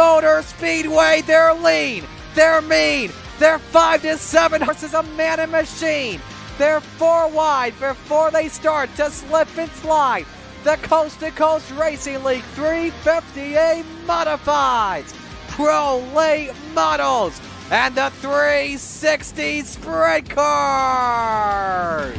Motor Speedway. They're lean, they're mean, they're 5 to 7 horses, a man and machine. They're 4 wide before they start to slip and slide. The Coast to Coast Racing League 350A Modifieds, Pro Late Models, and the 360 Sprint Cars.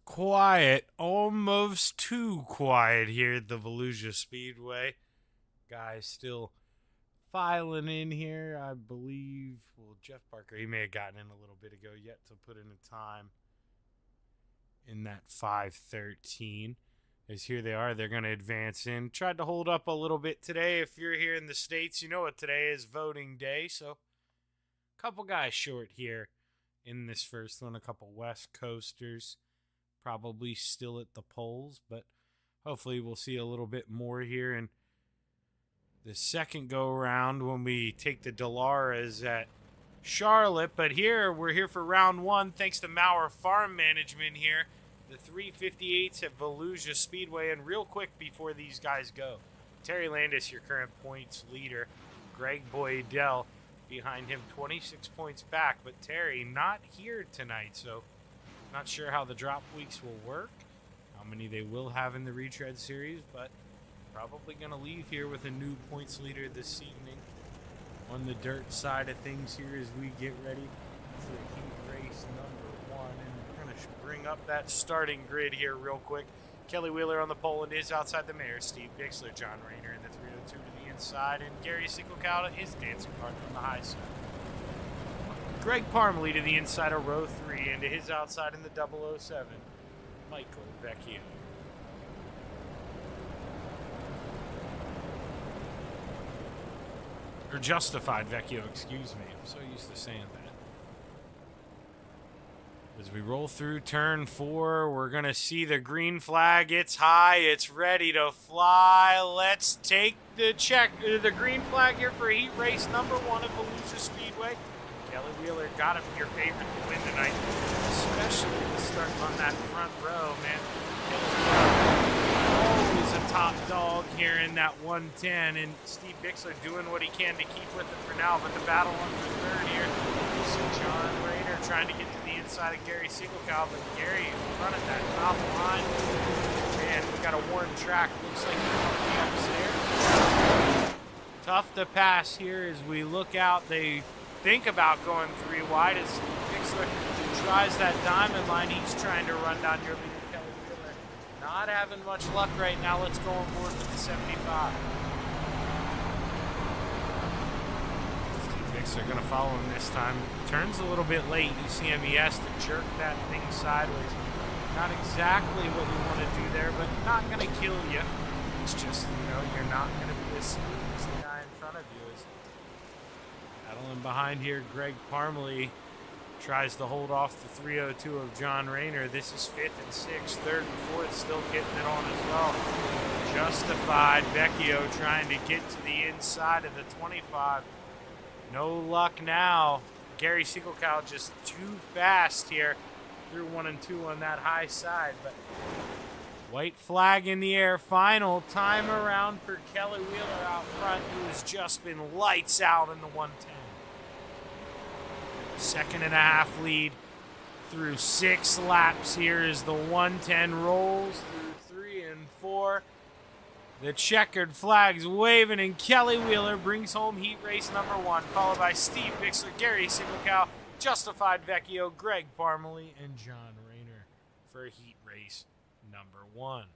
Quiet, almost too quiet here at the Volusia Speedway. Guys still filing in here, I believe. Well, Jeff Parker, he may have gotten in a little bit ago, yet to put in a time in that 5:13. As here they are, they're going to advance in. Tried to hold up a little bit today. If you're here in the States, you know what today is, voting day. So a couple guys short here in this first one. A couple West Coasters probably still at the polls, but hopefully we'll see a little bit more here in the second go around when we take the Delaras at Charlotte. But here, we're here for round one thanks to Maurer Farm Management here. The 358s at Volusia Speedway. And real quick before these guys go, Terry Landis, your current points leader. Greg Boydell behind him, 26 points back. But Terry not here tonight, so not sure how the drop weeks will work, how many they will have in the retread series, but probably going to leave here with a new points leader this evening on the dirt side of things here as we get ready for heat race number 1. And we're going to bring up that starting grid here real quick. Kelly Wheeler on the pole and is outside the mayor. Steve Bixler, John Rayner in the 302 to the inside, and Gary Singletown is dancing hard on the high side. Greg Parmalee to the inside of row 3, and to his outside in the 007, Michael Vecchio. Or Justified Vecchio, excuse me. I'm so used to saying that. As we roll through turn 4, we're going to see the green flag. It's high. It's ready to fly. Let's take the green flag here for heat race number 1 at Volusia Speedway. Kelly Wheeler got to be your favorite to win tonight, especially to start on that front row, man. Always a top dog here in that 110, and Steve Bixler doing what he can to keep with it for now, but the battle on for third here. You see John Rayner trying to get to the inside of Gary Singletown, but Gary running that top line. Man, we got a warm track. Looks like he's going to be upstairs. Tough to pass here as we look out. They think about going 3 wide as Steve Bixler tries that diamond line. He's trying to run down your leader, Kelly Wheeler. Not having much luck right now. Let's go on board with the 75. Steve Bixler going to follow him this time. Turns a little bit late. You see him, he has to jerk that thing sideways. Not exactly what you want to do there, but not going to kill you. It's just, you're not going to be as smooth as the guy in front of you is. Battling behind here, Greg Parmalee tries to hold off the 302 of John Rayner. This is 5th and 6th, 3rd and 4th, still getting it on as well. Justified Vecchio trying to get to the inside of the 25. No luck now. Gary Singletown just too fast here through 1 and 2 on that high side. But white flag in the air. Final time around for Kelly Wheeler out front, who has just been lights out in the 110. 2.5 lead through 6 laps here as the 110 rolls through 3 and 4. The checkered flag's waving, and Kelly Wheeler brings home heat race number 1, followed by Steve Bixler, Gary Singletown, Justified Vecchio, Greg Parmalee, and John Rayner for heat race number 1.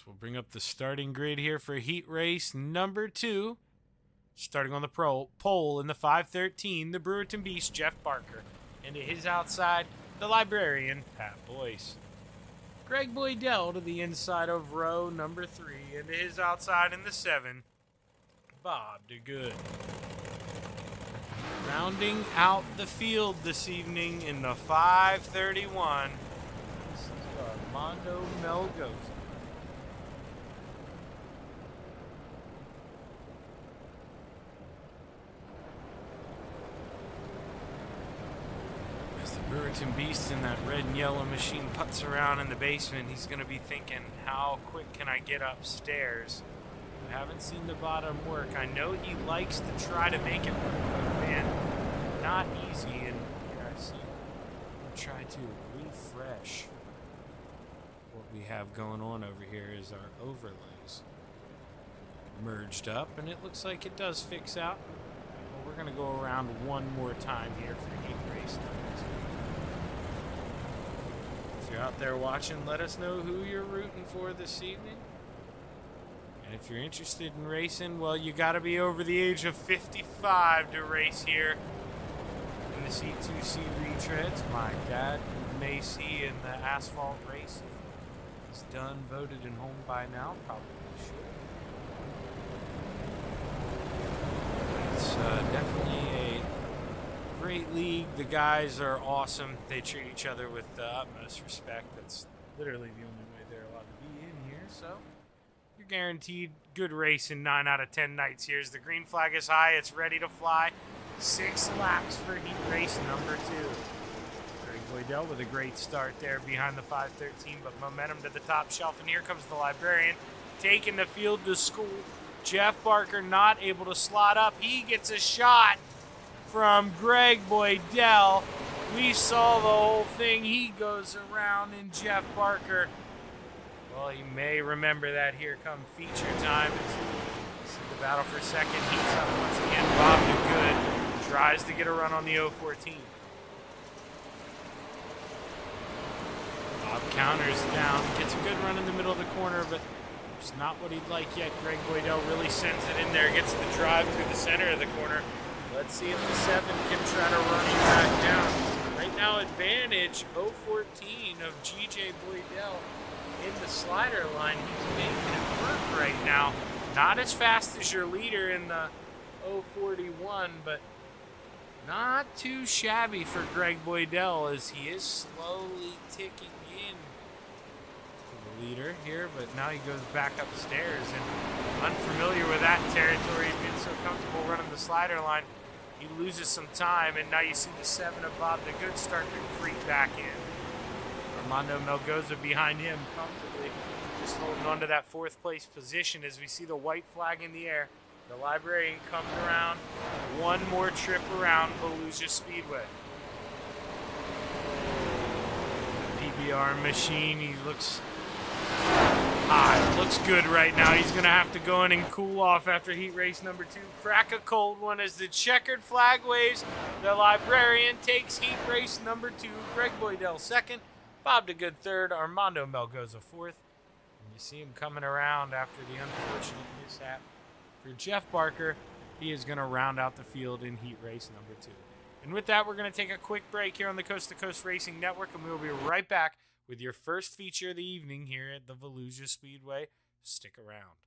We'll bring up the starting grid here for heat race number 2. Starting on the pole in the 513, the Brewerton Beast, Jeff Barker. And to his outside, the librarian, Pat Boyce. Greg Boydell to the inside of row number 3. And to his outside in the 7, Bob DeGood. Rounding out the field this evening in the 531, this is Armando Melgoza. Brewerton Beast in that red and yellow machine puts around in the basement. He's going to be thinking, how quick can I get upstairs? I haven't seen the bottom work. I know he likes to try to make it work, but man, not easy. And here I see him try to refresh. What we have going on over here is our overlays merged up, and it looks like it does fix out. Well, we're going to go around one more time here for heat race number 2. If you're out there watching, let us know who you're rooting for this evening. And if you're interested in racing, well, you got to be over the age of 55 to race here in the C2C retreads. My dad, you may see in the asphalt race, is done, voted, and home by now. Probably should. It's definitely a great league. The guys are awesome. They treat each other with the utmost respect. That's literally the only way they're allowed to be in here. So you're guaranteed good racing 9 out of 10 nights here. As the green flag is high, it's ready to fly. 6 laps for heat race number 2. Greg Boydell with a great start there behind the 513, but momentum to the top shelf. And here comes the librarian taking the field to school. Jeff Barker not able to slot up. He gets a shot from Greg Boydell. We saw the whole thing. He goes around, and Jeff Barker, well, he may remember that. Here come feature time. It's the battle for second. Heats up once again. Bob DeGood tries to get a run on the 014. Bob Counters down, gets a good run in the middle of the corner, but it's not what he'd like yet. Greg Boydell really sends it in there, gets the drive through the center of the corner. Let's see if the 7 can try to run him back down. Right now, advantage 0-14 of GJ Boydell in the slider line. He's making it work right now. Not as fast as your leader in the 0-41, but not too shabby for Greg Boydell as he is slowly ticking in to the leader here, but now he goes back upstairs and unfamiliar with that territory. He's been so comfortable running the slider line. He loses some time, and now you see the 7 of Bob the Good start to creep back in. Armando Melgoza behind him comfortably, just holding on to that 4th place position as we see the white flag in the air. The librarian comes around, one more trip around Volusia Speedway. The PBR machine, he looks hot, looks good right now. He's going to have to go in and cool off after heat race number 2. Crack a cold one as the checkered flag waves. The librarian takes heat race number 2. Greg Boydell 2nd, Bob DeGood 3rd, Armando Melgoza 4th. And you see him coming around after the unfortunate mishap. For Jeff Barker, he is going to round out the field in heat race number 2. And with that, we're going to take a quick break here on the Coast to Coast Racing Network, and we will be right back with your first feature of the evening here at the Volusia Speedway. Stick around.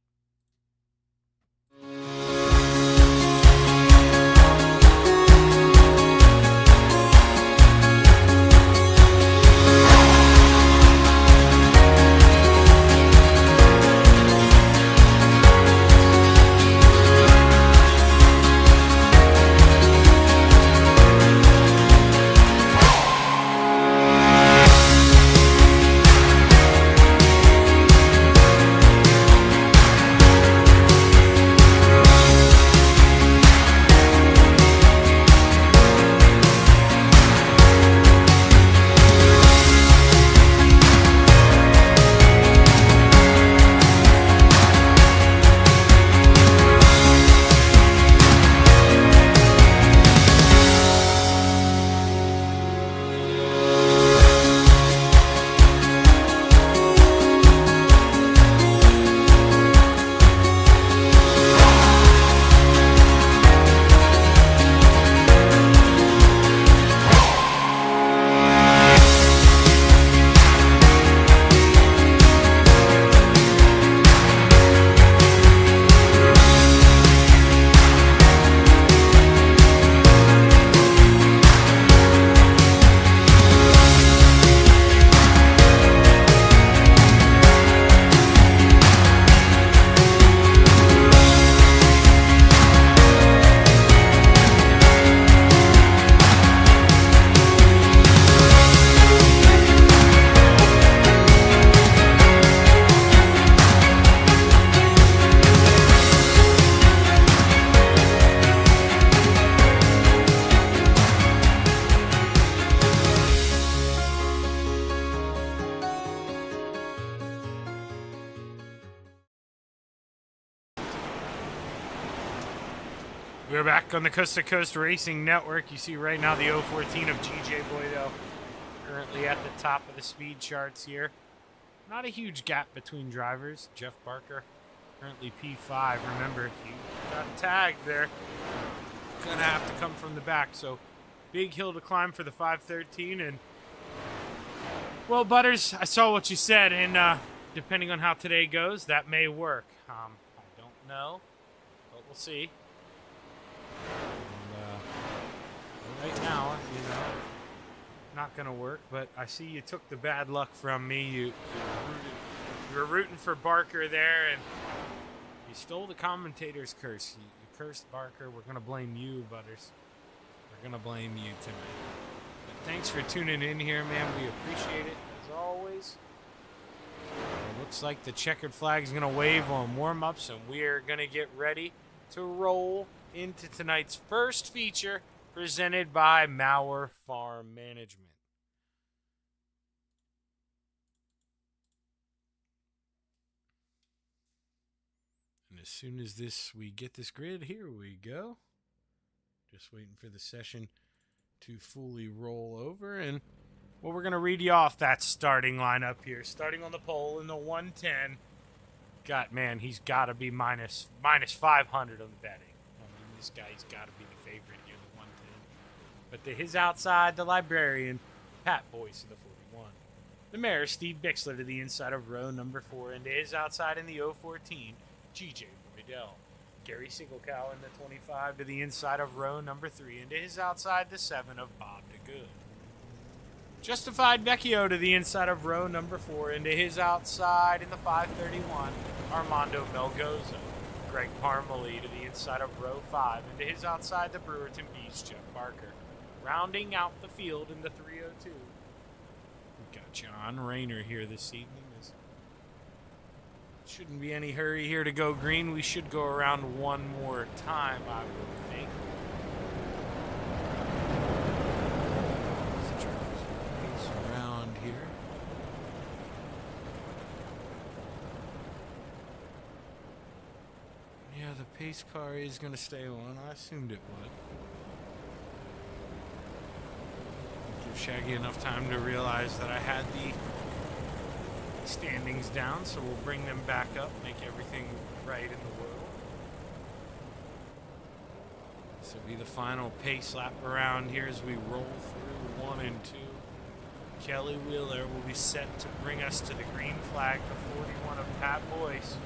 We're back on the Coast to Coast Racing Network. You see right now the 014 of GJ Boydell currently at the top of the speed charts here. Not a huge gap between drivers. Jeff Barker currently P5. Remember, he got tagged there. Gonna have to come from the back. So big hill to climb for the 513. And well, Butters, I saw what you said, and depending on how today goes, that may work. I don't know, but we'll see. And, right now, you know, not gonna work. But I see you took the bad luck from me. You were rooting for Barker there, and you stole the commentator's curse. You cursed Barker. We're gonna blame you, Butters. We're gonna blame you tonight. But thanks for tuning in here, man. We appreciate it as always. It looks like the checkered flag is gonna wave on warm-ups, and we are gonna get ready to roll into tonight's first feature presented by Mauer Farm Management. And as soon as we get this grid, here we go. Just waiting for the session to fully roll over, and Well, we're going to read you off that starting lineup here. Starting on the pole in the 110. He's got to be minus 500 on the betting. I mean, this guy's got to be the favorite here, the 110. But to his outside, the librarian, Pat Boyce in the 41. The mare, Steve Bixler, to the inside of row number 4. And to his outside in the 014, GJ Boydell. Gary Siegelcow in the 25 to the inside of row number 3. And to his outside, the 7 of Bob DeGood. Justified Vecchio to the inside of row number 4. And to his outside in the 531, Armando Melgoza. Greg Parmalee to the inside of row 5. And to his outside, the Brewerton Beast, Jeff Barker. Rounding out the field in the 302. We've got John Rayner here this evening. Shouldn't be any hurry here to go green. We should go around one more time, I would think. Pace around here. Yeah, the pace car is going to stay on. I assumed it would. Give Shaggy enough time to realize that I had the standings down, so we'll bring them back up, make everything right in the world. This will be the final pace lap around here as we roll through 1 and 2. Kelly Wheeler will be set to bring us to the green flag, the 41 of Pat Boyce.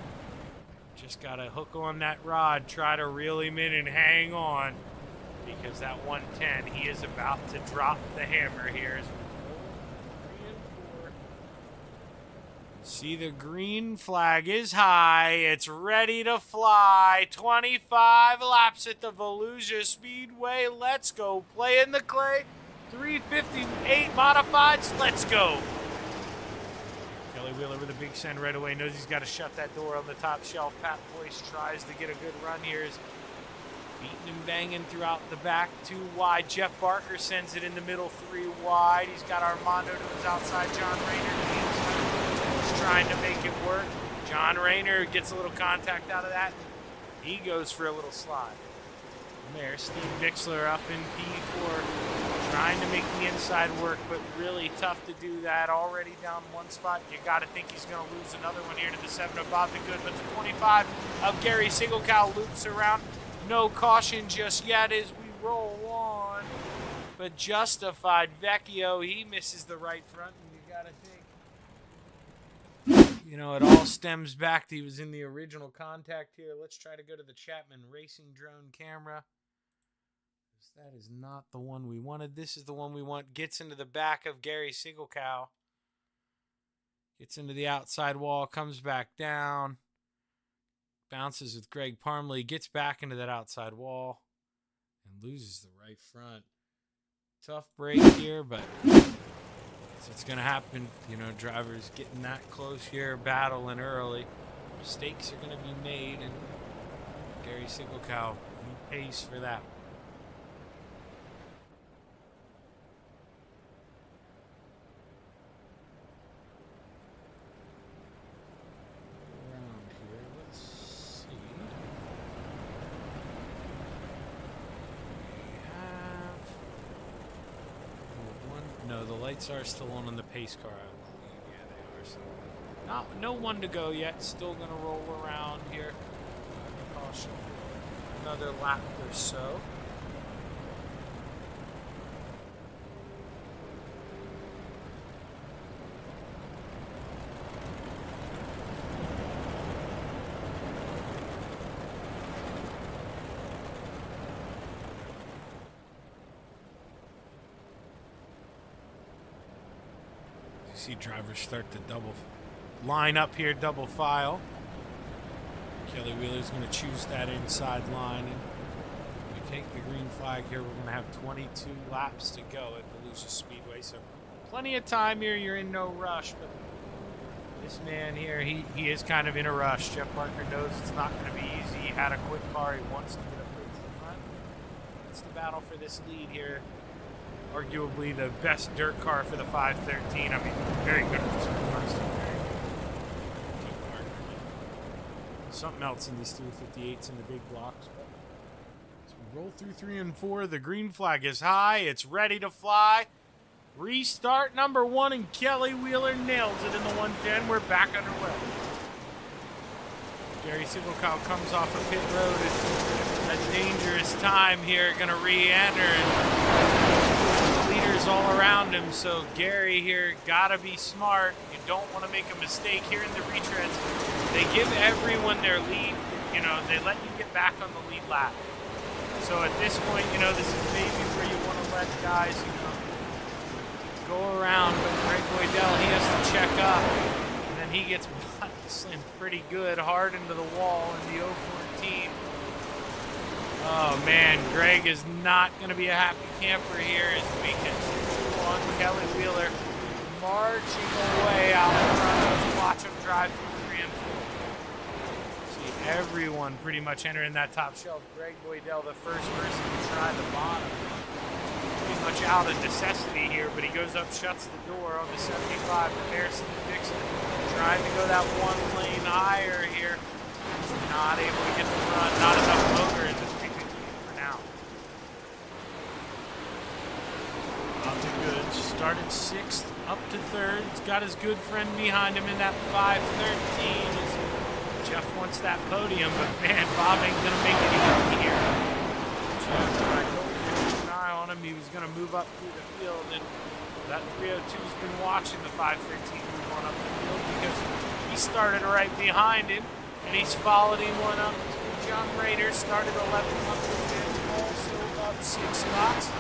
Just got to hook on that rod, try to reel him in and hang on, because that 110, he is about to drop the hammer here as we see the green flag is high. It's ready to fly. 25 laps at the Volusia Speedway. Let's go. Play in the clay. 358 modifieds. Let's go. Kelly Wheeler with a big send right away. Knows he's got to shut that door on the top shelf. Pat Boyce tries to get a good run here. Is beating and banging throughout the back. 2 wide. Jeff Barker sends it in the middle. 3 wide. He's got Armando to his outside. John Rayner to the inside. Trying to make it work. John Rayner gets a little contact out of that. He goes for a little slide. There, Steve Bixler up in P4, trying to make the inside work, but really tough to do that. Already down one spot. You got to think he's going to lose another one here to the 7 of Bob DeGood, but the 25 of Gary Siegelcow loops around. No caution just yet as we roll on. But Justified Vecchio, he misses the right front, and you got to think. You know, it all stems back to he was in the original contact here. Let's try to go to the Chapman Racing drone camera. That is not the one we wanted. This is the one we want. Gets into the back of Gary Siegelcow. Gets into the outside wall. Comes back down. Bounces with Greg Parmalee. Gets back into that outside wall. And loses the right front. Tough break here, but it's going to happen. You know, drivers getting that close here, battling early. Mistakes are going to be made, and Gary Siegelcow pays for that. Around here, let's see. No, the lights are still on the pace car, I believe. Yeah, they are. So, no one to go yet. Still going to roll around here. Caution. Another lap or so. See drivers start to double line up here, double file. Kelly Wheeler's going to choose that inside line. And we take the green flag here. We're going to have 22 laps to go at Volusia Speedway. So plenty of time here. You're in no rush. But this man here, he is kind of in a rush. Jeff Barker knows it's not going to be easy. He had a quick car. He wants to get up to the front. It's the battle for this lead here. Arguably the best dirt car for the 513. I mean, very good at this one. Something else in these 358s in the big blocks. But as we roll through 3 and 4, the green flag is high. It's ready to fly. Restart number 1, and Kelly Wheeler nails it in the 110. We're back underway. Gary Sigelkow comes off of pit road at a dangerous time here, going to re-enter, and the leaders all around him. So Gary here got to be smart. You don't want to make a mistake here in the retreads. They give everyone their lead. You know, they let you get back on the lead lap. So at this point, you know, this is maybe where you want to let guys, you know, go around. But Greg Boydell, he has to check up. And then he gets slammed pretty good, hard into the wall in the 014. Oh, man, Greg is not going to be a happy camper here as we continue on. Kelly Wheeler marching away out in front. Let's watch him drive through 3 and 4. Everyone pretty much entering that top shelf. Greg Boydell, the first person to try the bottom. Pretty much out of necessity here, but he goes up, shuts the door on the 75. Harrison Dixon trying to go that 1 lane higher here. He's not able to get the front, not enough motor in the 315 for now. Up to good. Started 6th, up to 3rd. He's got his good friend behind him in that 513. Jeff wants that podium, but man, Bob ain't gonna make it easy here. Jeff, I told you, keep an eye on him. He was gonna move up through the field, and that 302's been watching the 513 move on up the field because he started right behind him, and he's followed him one up. John Rader started 11th up to 10th, also up 6 spots.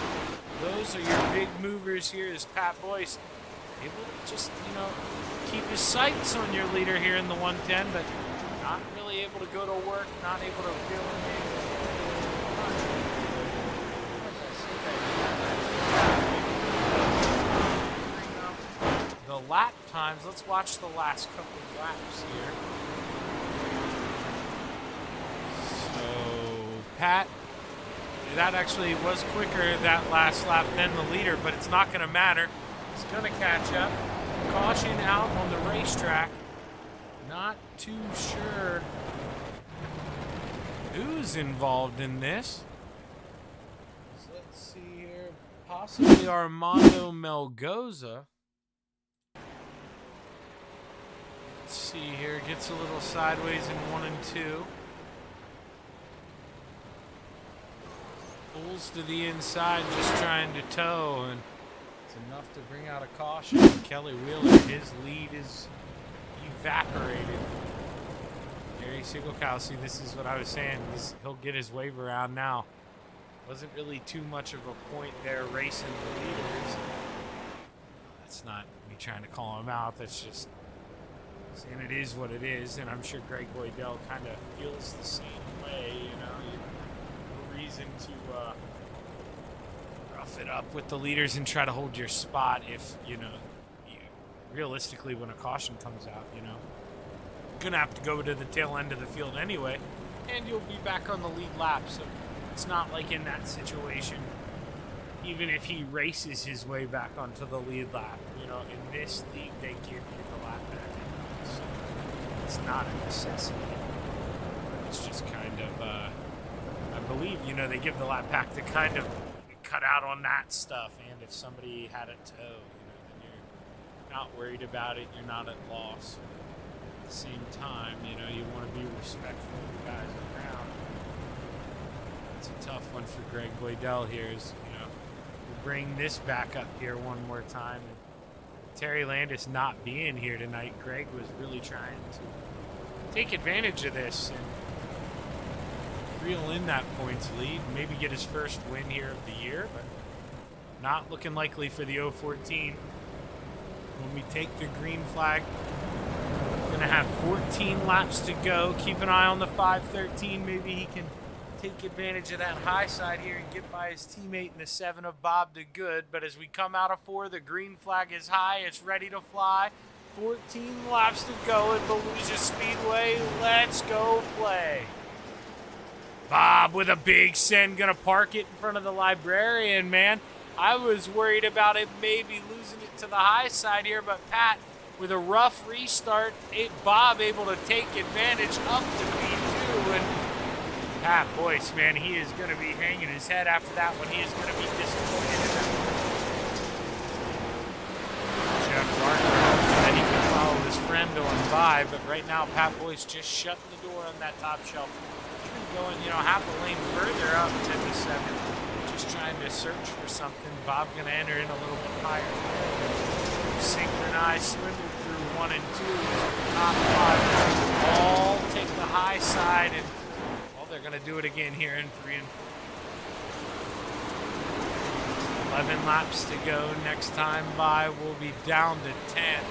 Those are your big movers here. Is Pat Boyce able to just, you know, keep his sights on your leader here in the 110, but not really able to go to work, not able to feel anything. The lap times, let's watch the last couple of laps here. So, Pat, that actually was quicker that last lap than the leader, but it's not going to matter. He's going to catch up. Caution out on the racetrack. Not too sure who's involved in this. So let's see here. Possibly Armando Melgoza. Let's see here. Gets a little sideways in 1 and 2. Pulls to the inside, just trying to tow, and it's enough to bring out a caution. Kelly Wheeler, his lead is evaporated. Gary Sigelkow, see, this is what I was saying. He'll get his wave around now. Wasn't really too much of a point there racing the leaders. That's not me trying to call him out. That's just saying it is what it is. And I'm sure Greg Boydell kind of feels the same way. You know, no reason to rough it up with the leaders and try to hold your spot if, you know, realistically, when a caution comes out, you know, you're gonna have to go to the tail end of the field anyway, and you'll be back on the lead lap. So it's not like in that situation, even if he races his way back onto the lead lap, you know, in this league they give you the lap back. So it's not a necessity. It's just kind of, I believe, you know, they give the lap back to kind of cut out on that stuff, and if somebody had a tow, not worried about it, you're not at loss. At the same time, you know, you want to be respectful of the guys around. It's a tough one for Greg Boydell here. Is, you know, we'll bring this back up here one more time. And Terry Landis not being here tonight, Greg was really trying to take advantage of this and reel in that points lead, maybe get his first win here of the year, but not looking likely for the 014. When we take the green flag, we're going to have 14 laps to go. Keep an eye on the 513. Maybe he can take advantage of that high side here and get by his teammate in the 7 of Bob DeGood. But as we come out of 4, the green flag is high. It's ready to fly. 14 laps to go at Volusia Speedway. Let's go play. Bob with a big send, going to park it in front of the librarian, man. I was worried about it maybe losing it to the high side here, but Pat, with a rough restart, Bob able to take advantage up to P2, and Pat Boyce, man, he is going to be hanging his head after that one. He is going to be disappointed in that one. Barker hoping that he can follow his friend on by, but right now Pat Boy's just shutting the door on that top shelf. Even going, half a lane further up 10 to 7. Just trying to search for something. Bob going to enter in a little bit higher. Synchronized swindle through 1 and 2. Top 5 all take the high side, and they're going to do it again here in 3 and 4. 11 laps to go. Next time by, we'll be down to 10.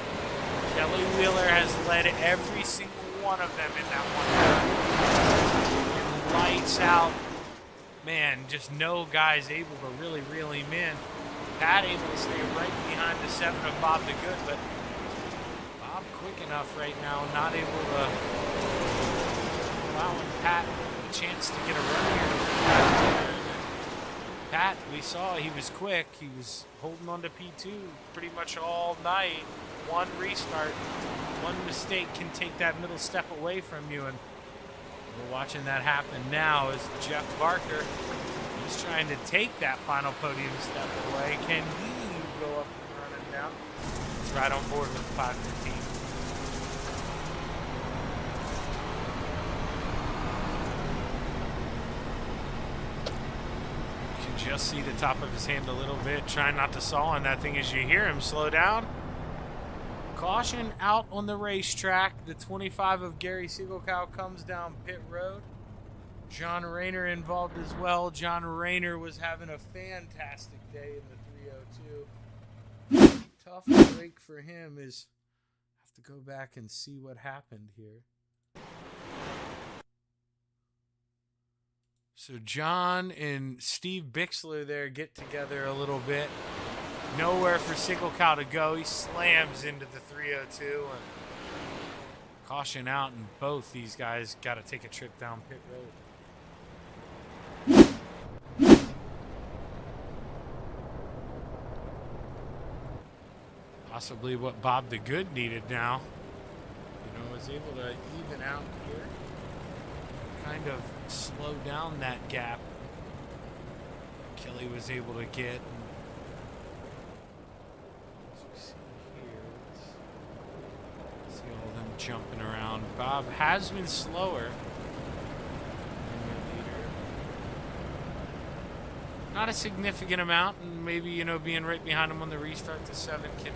Kelly Wheeler has led every single one of them in that one. Lights out. Man, just no guys able to really reel him in. Pat able to stay right behind the 7 of Bob the Good, but Bob quick enough right now, not able to allowing Pat a chance to get a run here. Pat, we saw he was quick. He was holding on to P2 pretty much all night. One restart, one mistake can take that middle step away from you, and we're watching that happen now as Jeff Barker, he's trying to take that final podium step away. Can he go up and run him down? He's right on board with 5:15. Just see the top of his hand a little bit, trying not to saw on that thing as you hear him slow down. Caution out on the racetrack. The 25 of Gary Siegelcow comes down pit road. John Rayner involved as well. John Rayner was having a fantastic day in the 302. Tough break for him is have to go back and see what happened here. So John and Steve Bixler there get together a little bit. Nowhere for Siegelcow to go. He slams into the 302 and caution out, and both these guys got to take a trip down pit road. Possibly what Bob the Good needed now. Was able to even out here. Kind of slow down that gap Kelly was able to get. As you see here, let's see all of them jumping around. Bob has been slower than their leader. Not a significant amount, and maybe, being right behind him on the restart to 7 can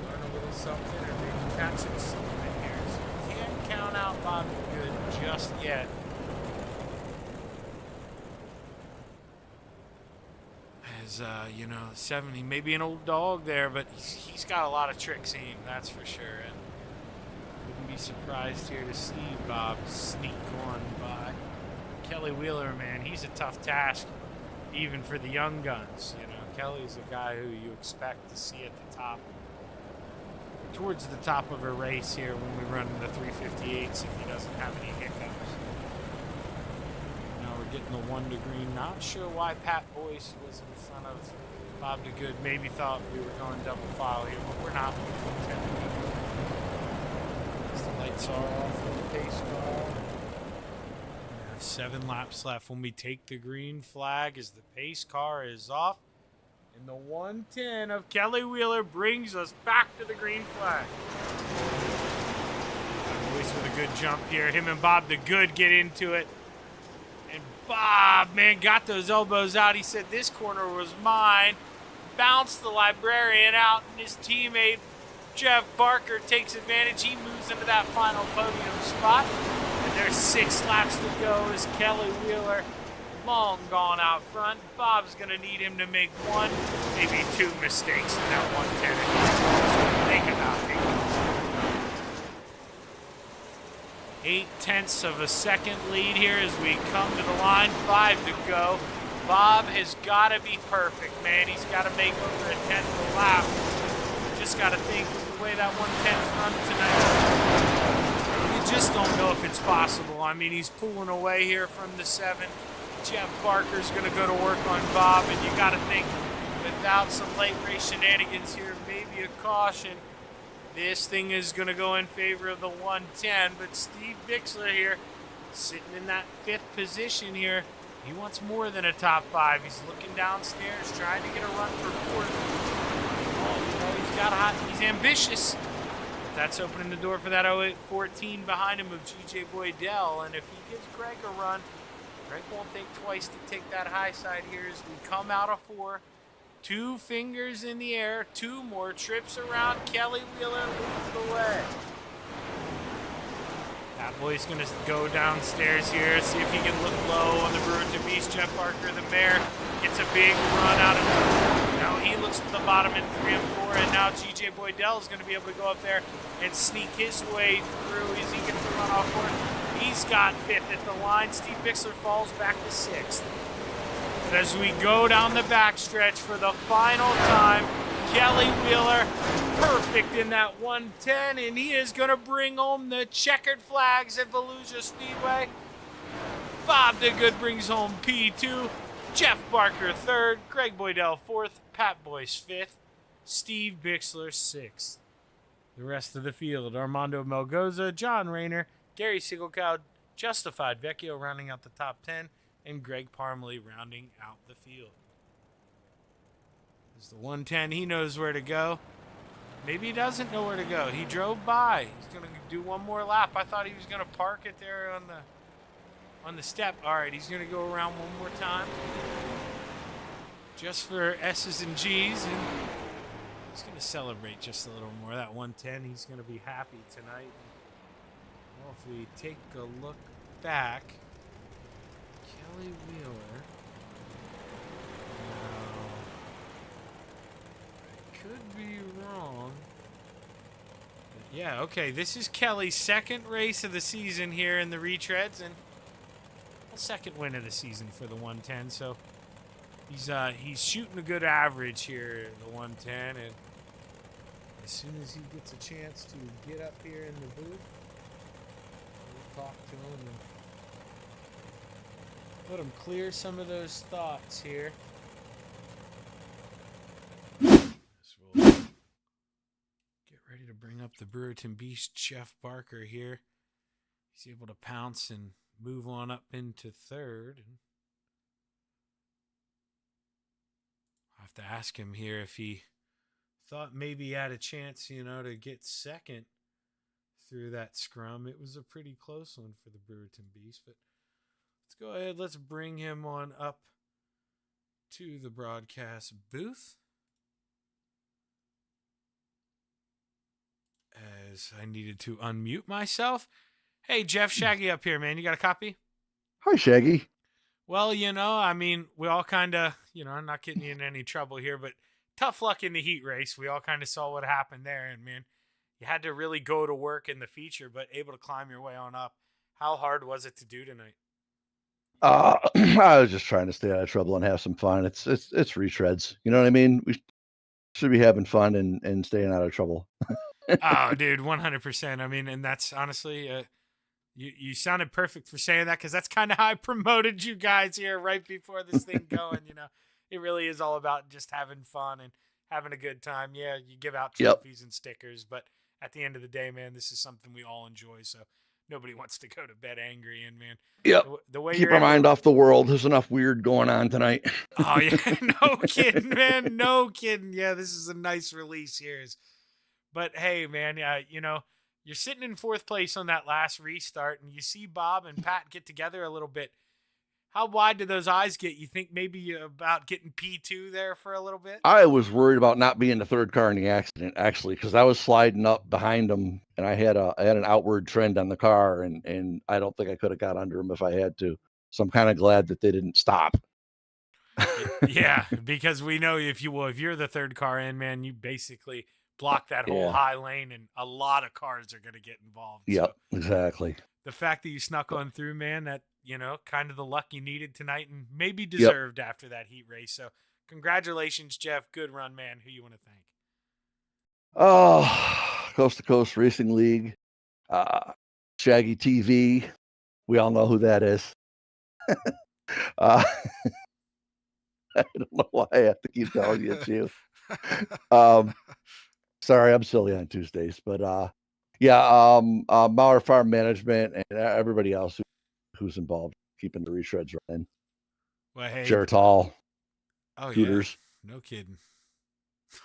learn a little something, or maybe catch him something here. So you can't count out Bob Good just yet. As 70, maybe an old dog there, but he's got a lot of tricks in him, that's for sure. And wouldn't be surprised here to see Bob sneak on by. Kelly Wheeler, man, he's a tough task, even for the young guns. Kelly's a guy who you expect to see at the top, towards the top of a race here when we run the 358s if he doesn't have any hiccups. Getting the 1 to green. Not sure why Pat Boyce was in front of Bob the Good. Maybe thought we were going double file here, but we're not. As the lights are off for the pace car. 7 laps left when we take the green flag as the pace car is off. And the 110 of Kelly Wheeler brings us back to the green flag. Boyce with a good jump here. Him and Bob the Good get into it. Bob, man, got those elbows out. He said this corner was mine. Bounced the librarian out, and his teammate, Jeff Barker, takes advantage. He moves into that final podium spot. And there's 6 laps to go as Kelly Wheeler, long gone out front. Bob's going to need him to make 1, maybe 2 mistakes in that 110. So think about it. 0.8 of a second lead here as we come to the line. 5 to go. Bob has got to be perfect, man. He's got to make over a 10th a lap. Just got to think the way that 110's run tonight. You just don't know if it's possible. I mean, he's pulling away here from the 7. Jeff Barker's going to go to work on Bob, and you got to think without some late race shenanigans here, maybe a caution, this thing is going to go in favor of the 110, but Steve Bixler here, sitting in that 5th position here, he wants more than a top 5. He's looking downstairs, trying to get a run for 4th. He's got hot. He's ambitious. But that's opening the door for that 08-14 behind him of GJ Boydell. And if he gives Greg a run, Greg won't think twice to take that high side here as we come out of 4. 2 fingers in the air. 2 more trips around. Kelly Wheeler leads the way. That boy's going to go downstairs here, see if he can look low on the Brewerton Beast. Jeff Parker, the mayor, gets a big run out of him. Now he looks to the bottom in 3 and 4, and now GJ Boydell is going to be able to go up there and sneak his way through as he gets the run off for it. He's got 5th at the line. Steve Bixler falls back to 6th. But as we go down the backstretch for the final time, Kelly Wheeler, perfect in that 110, and he is going to bring home the checkered flags at Volusia Speedway. Bob DeGood brings home P2, Jeff Barker 3rd, Greg Boydell 4th, Pat Boyce 5th, Steve Bixler 6th. The rest of the field, Armando Melgoza, John Rayner, Gary Siegelkow, Justified Vecchio rounding out the top 10, and Greg Parmley rounding out the field. There's the 110. He knows where to go. Maybe he doesn't know where to go. He drove by. He's going to do one more lap. I thought he was going to park it there on the step. All right, he's going to go around one more time. Just for S's and G's. And he's going to celebrate just a little more. That 110, he's going to be happy tonight. Well, if we take a look back, Kelly Wheeler. Could be wrong. But yeah, okay. This is Kelly's 2nd race of the season here in the retreads, and a 2nd win of the season for the 110. So he's shooting a good average here at the 110, and as soon as he gets a chance to get up here in the booth, we'll talk to him and let him clear some of those thoughts here. Ready to bring up the Brewerton Beast, Jeff Barker here. He's able to pounce and move on up into 3rd. And I'll have to ask him here if he thought maybe he had a chance, to get 2nd through that scrum. It was a pretty close one for the Brewerton Beast, but let's go ahead. Let's bring him on up to the broadcast booth. As I needed to unmute myself. Hey, Jeff, Shaggy up here, man. You got a copy? Hi, Shaggy. Well, we all kind of, I'm not getting you in any trouble here, but tough luck in the heat race. We all kind of saw what happened there, and, man, you had to really go to work in the feature, but able to climb your way on up. How hard was it to do tonight? I was just trying to stay out of trouble and have some fun. It's retreads. You know what I mean? We should be having fun and staying out of trouble. Oh, dude, 100%. I mean, and that's honestly, you sounded perfect for saying that, because that's kind of how I promoted you guys here right before this thing going. It really is all about just having fun and having a good time. Yeah, you give out trophies and stickers, but at the end of the day, man, this is something we all enjoy. So nobody wants to go to bed angry. And, man, the way keep our mind off the world. There's enough weird going on tonight. Oh, yeah, no kidding, man. No kidding. Yeah, this is a nice release here. But hey, man, you're sitting in 4th place on that last restart, and you see Bob and Pat get together a little bit. How wide did those eyes get? You think maybe about getting P2 there for a little bit? I was worried about not being the 3rd car in the accident, actually, because I was sliding up behind them, and I had an outward trend on the car, and I don't think I could have got under them if I had to. So I'm kind of glad that they didn't stop. Yeah, because we know if you're the 3rd car in, man, you basically block that whole high lane, and a lot of cars are going to get involved. Yep, so exactly. The fact that you snuck on through, man, that, kind of the luck you needed tonight and maybe deserved after that heat race. So congratulations, Jeff. Good run, man. Who you want to thank? Oh, Coast to Coast Racing League, Shaggy TV. We all know who that is. I don't know why I have to keep telling you it's you. Sorry, I'm silly on Tuesdays, but Mauer Farm Management and everybody else who's involved keeping the retreads running. Well, hey, Jared Hall, oh Hooters. Yeah, no kidding.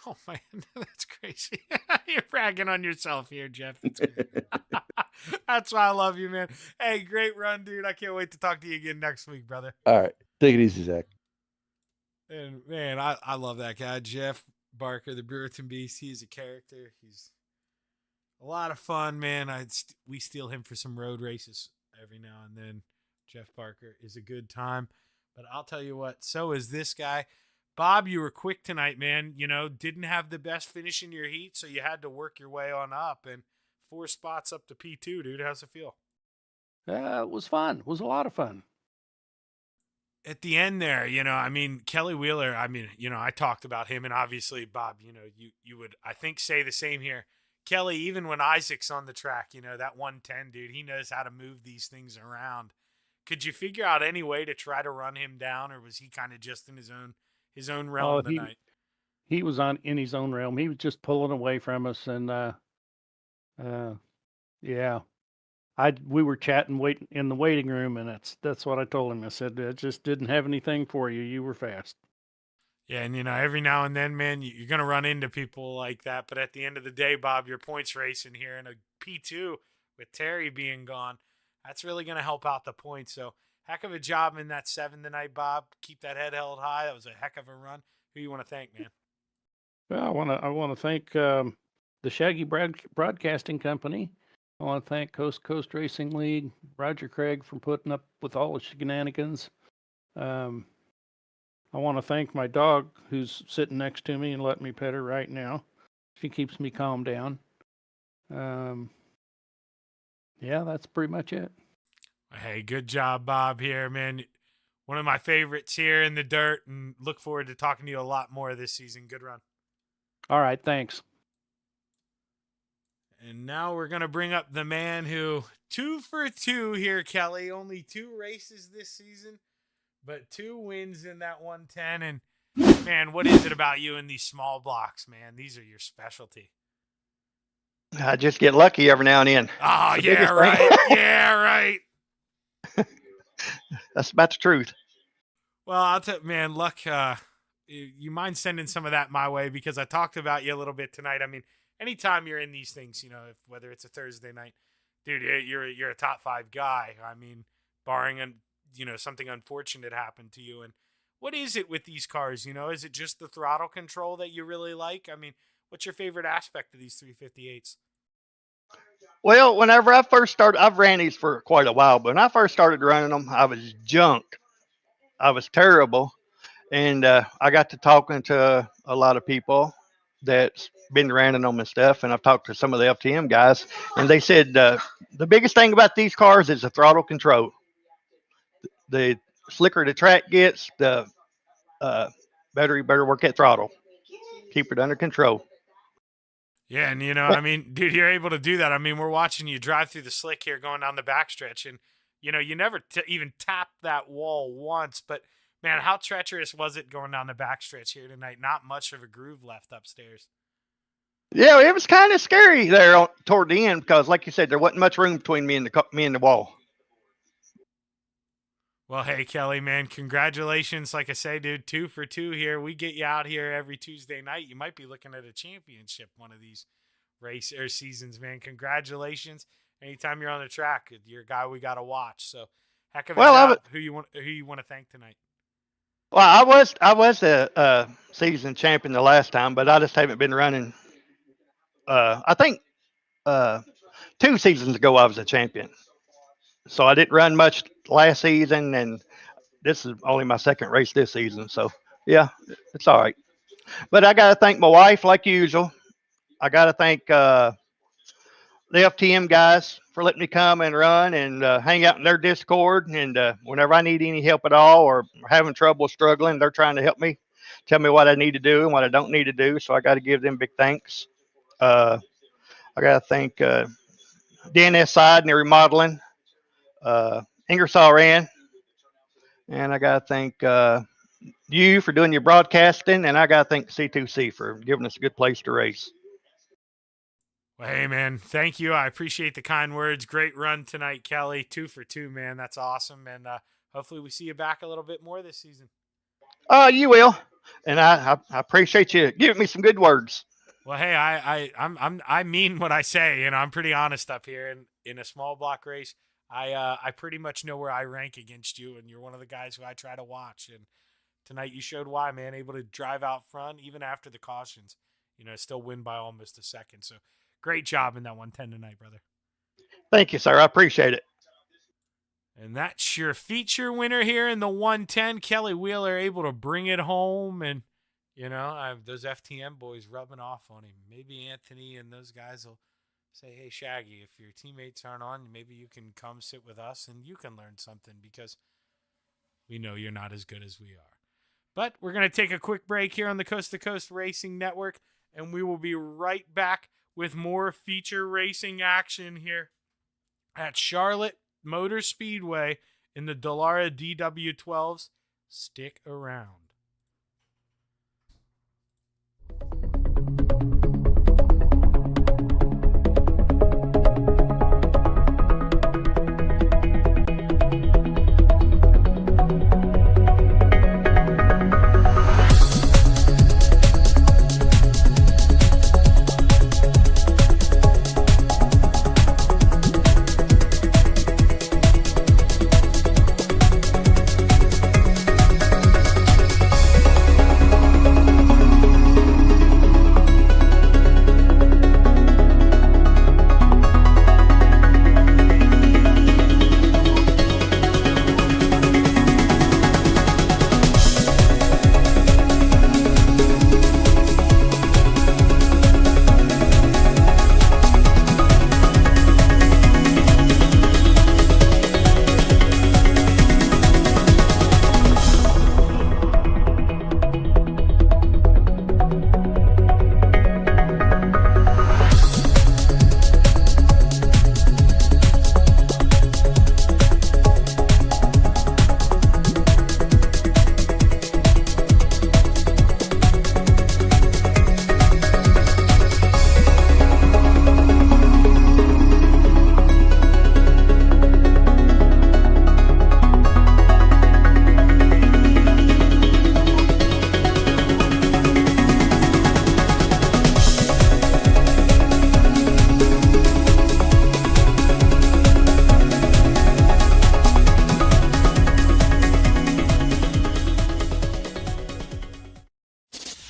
Oh man, that's crazy. You're bragging on yourself here, Jeff. That's great. That's why I love you, man. Hey, great run, dude. I can't wait to talk to you again next week, brother. All right. Take it easy, Zach. And man, I love that guy, Jeff Barker, the Brewerton Beast. He's a character. He's a lot of fun, man. We steal him for some road races every now and then. Jeff Barker is a good time. But I'll tell you what, so is this guy. Bob, you were quick tonight, man. You know, didn't have the best finish in your heat, so you had to work your way on up. And 4 spots up to P2, dude. How's it feel? It was fun. It was a lot of fun. At the end there, you know, I mean, Kelly Wheeler, I mean, you know, I talked about him, and obviously, Bob, you know, you would, I think, say the same here. Kelly, even when Isaac's on the track, you know, that 110, dude, he knows how to move these things around. Could you figure out any way to try to run him down, or was he kind of just in his own realm tonight? He was in his own realm. He was just pulling away from us, and yeah. We were chatting waiting in the waiting room, and that's what I told him. I said, I just didn't have anything for you. You were fast. Yeah, and you know, every now and then, man, you're gonna run into people like that. But at the end of the day, Bob, your points racing here in a P2 with Terry being gone, that's really gonna help out the points. So heck of a job in that 7 tonight, Bob. Keep that head held high. That was a heck of a run. Who you want to thank, man? Well, I want to thank the Shaggy Broadcasting Company. I want to thank Coast to Coast Racing League, Roger Craig for putting up with all the shenanigans. I want to thank my dog who's sitting next to me and letting me pet her right now. She keeps me calm down. Yeah, that's pretty much it. Hey, good job, Bob, here, man. One of my favorites here in the dirt, and look forward to talking to you a lot more this season. Good run. All right, thanks. And now we're going to bring up the man who 2 for 2 here, Kelly. Only 2 races this season, but 2 wins in that 110. And man, what is it about you in these small blocks, man? These are your specialty. I just get lucky every now and then. Oh, yeah, right. Yeah, right. That's about the truth. Well, I'll tell man, luck, you mind sending some of that my way, because I talked about you a little bit tonight. I mean, anytime you're in these things, you know, whether it's a Thursday night, dude, you're a top 5 guy. I mean, barring something unfortunate happened to you. And what is it with these cars? You know, is it just the throttle control that you really like? I mean, what's your favorite aspect of these 358s? Well, whenever I first started, I've ran these for quite a while, but when I first started running them, I was junk. I was terrible. And I got to talking to a lot of people that's been running them and stuff. And I've talked to some of the FTM guys, and they said the biggest thing about these cars is the throttle control. The slicker the track gets, the better you better work that throttle. Keep it under control. Yeah, and you know, I mean, dude, you're able to do that. I mean, we're watching you drive through the slick here going down the backstretch, and, you know, you never even tapped that wall once, but, man, how treacherous was it going down the backstretch here tonight? Not much of a groove left upstairs. Yeah, it was kind of scary there toward the end because, like you said, there wasn't much room between me and the wall. Well, hey, Kelly, man, congratulations. Like I say, dude, 2 for 2 here. We get you out here every Tuesday night. You might be looking at a championship one of these race or seasons, man. Congratulations. Anytime you're on the track, you're a guy we got to watch. So, heck of a job. Who you want to thank tonight? Well, I was a season champion the last time, but I just haven't been running. I think 2 seasons ago I was a champion. So I didn't run much last season, and this is only my 2nd race this season. So, yeah, it's all right. But I got to thank my wife, like usual. I got to thank the FTM guys for letting me come and run and hang out in their Discord. And whenever I need any help at all or having trouble struggling, they're trying to help me, tell me what I need to do and what I don't need to do. So I got to give them big thanks. I got to thank DNS Side and their remodeling. Ingersoll ran, and I got to thank you for doing your broadcasting, and I got to thank C2C for giving us a good place to race. Well, hey, man, thank you. I appreciate the kind words. Great run tonight, Kelly. 2 for 2, man. That's awesome, and hopefully we see you back a little bit more this season. You will. and I appreciate you giving me some good words. Well, hey, I mean what I say. I'm pretty honest up here. In a small block race, I pretty much know where I rank against you, and you're one of the guys who I try to watch. And tonight you showed why, man. Able to drive out front even after the cautions. Still win by almost a second. So great job in that 110 tonight, brother. Thank you, sir. I appreciate it. And that's your feature winner here in the 110. Kelly Wheeler able to bring it home. And, those FTM boys rubbing off on him. Maybe Anthony and those guys will say, hey, Shaggy, if your teammates aren't on, maybe you can come sit with us and you can learn something because we know you're not as good as we are. But we're going to take a quick break here on the Coast to Coast Racing Network, and we will be right back with more feature racing action here at Charlotte Motor Speedway in the Dallara DW12s. Stick around.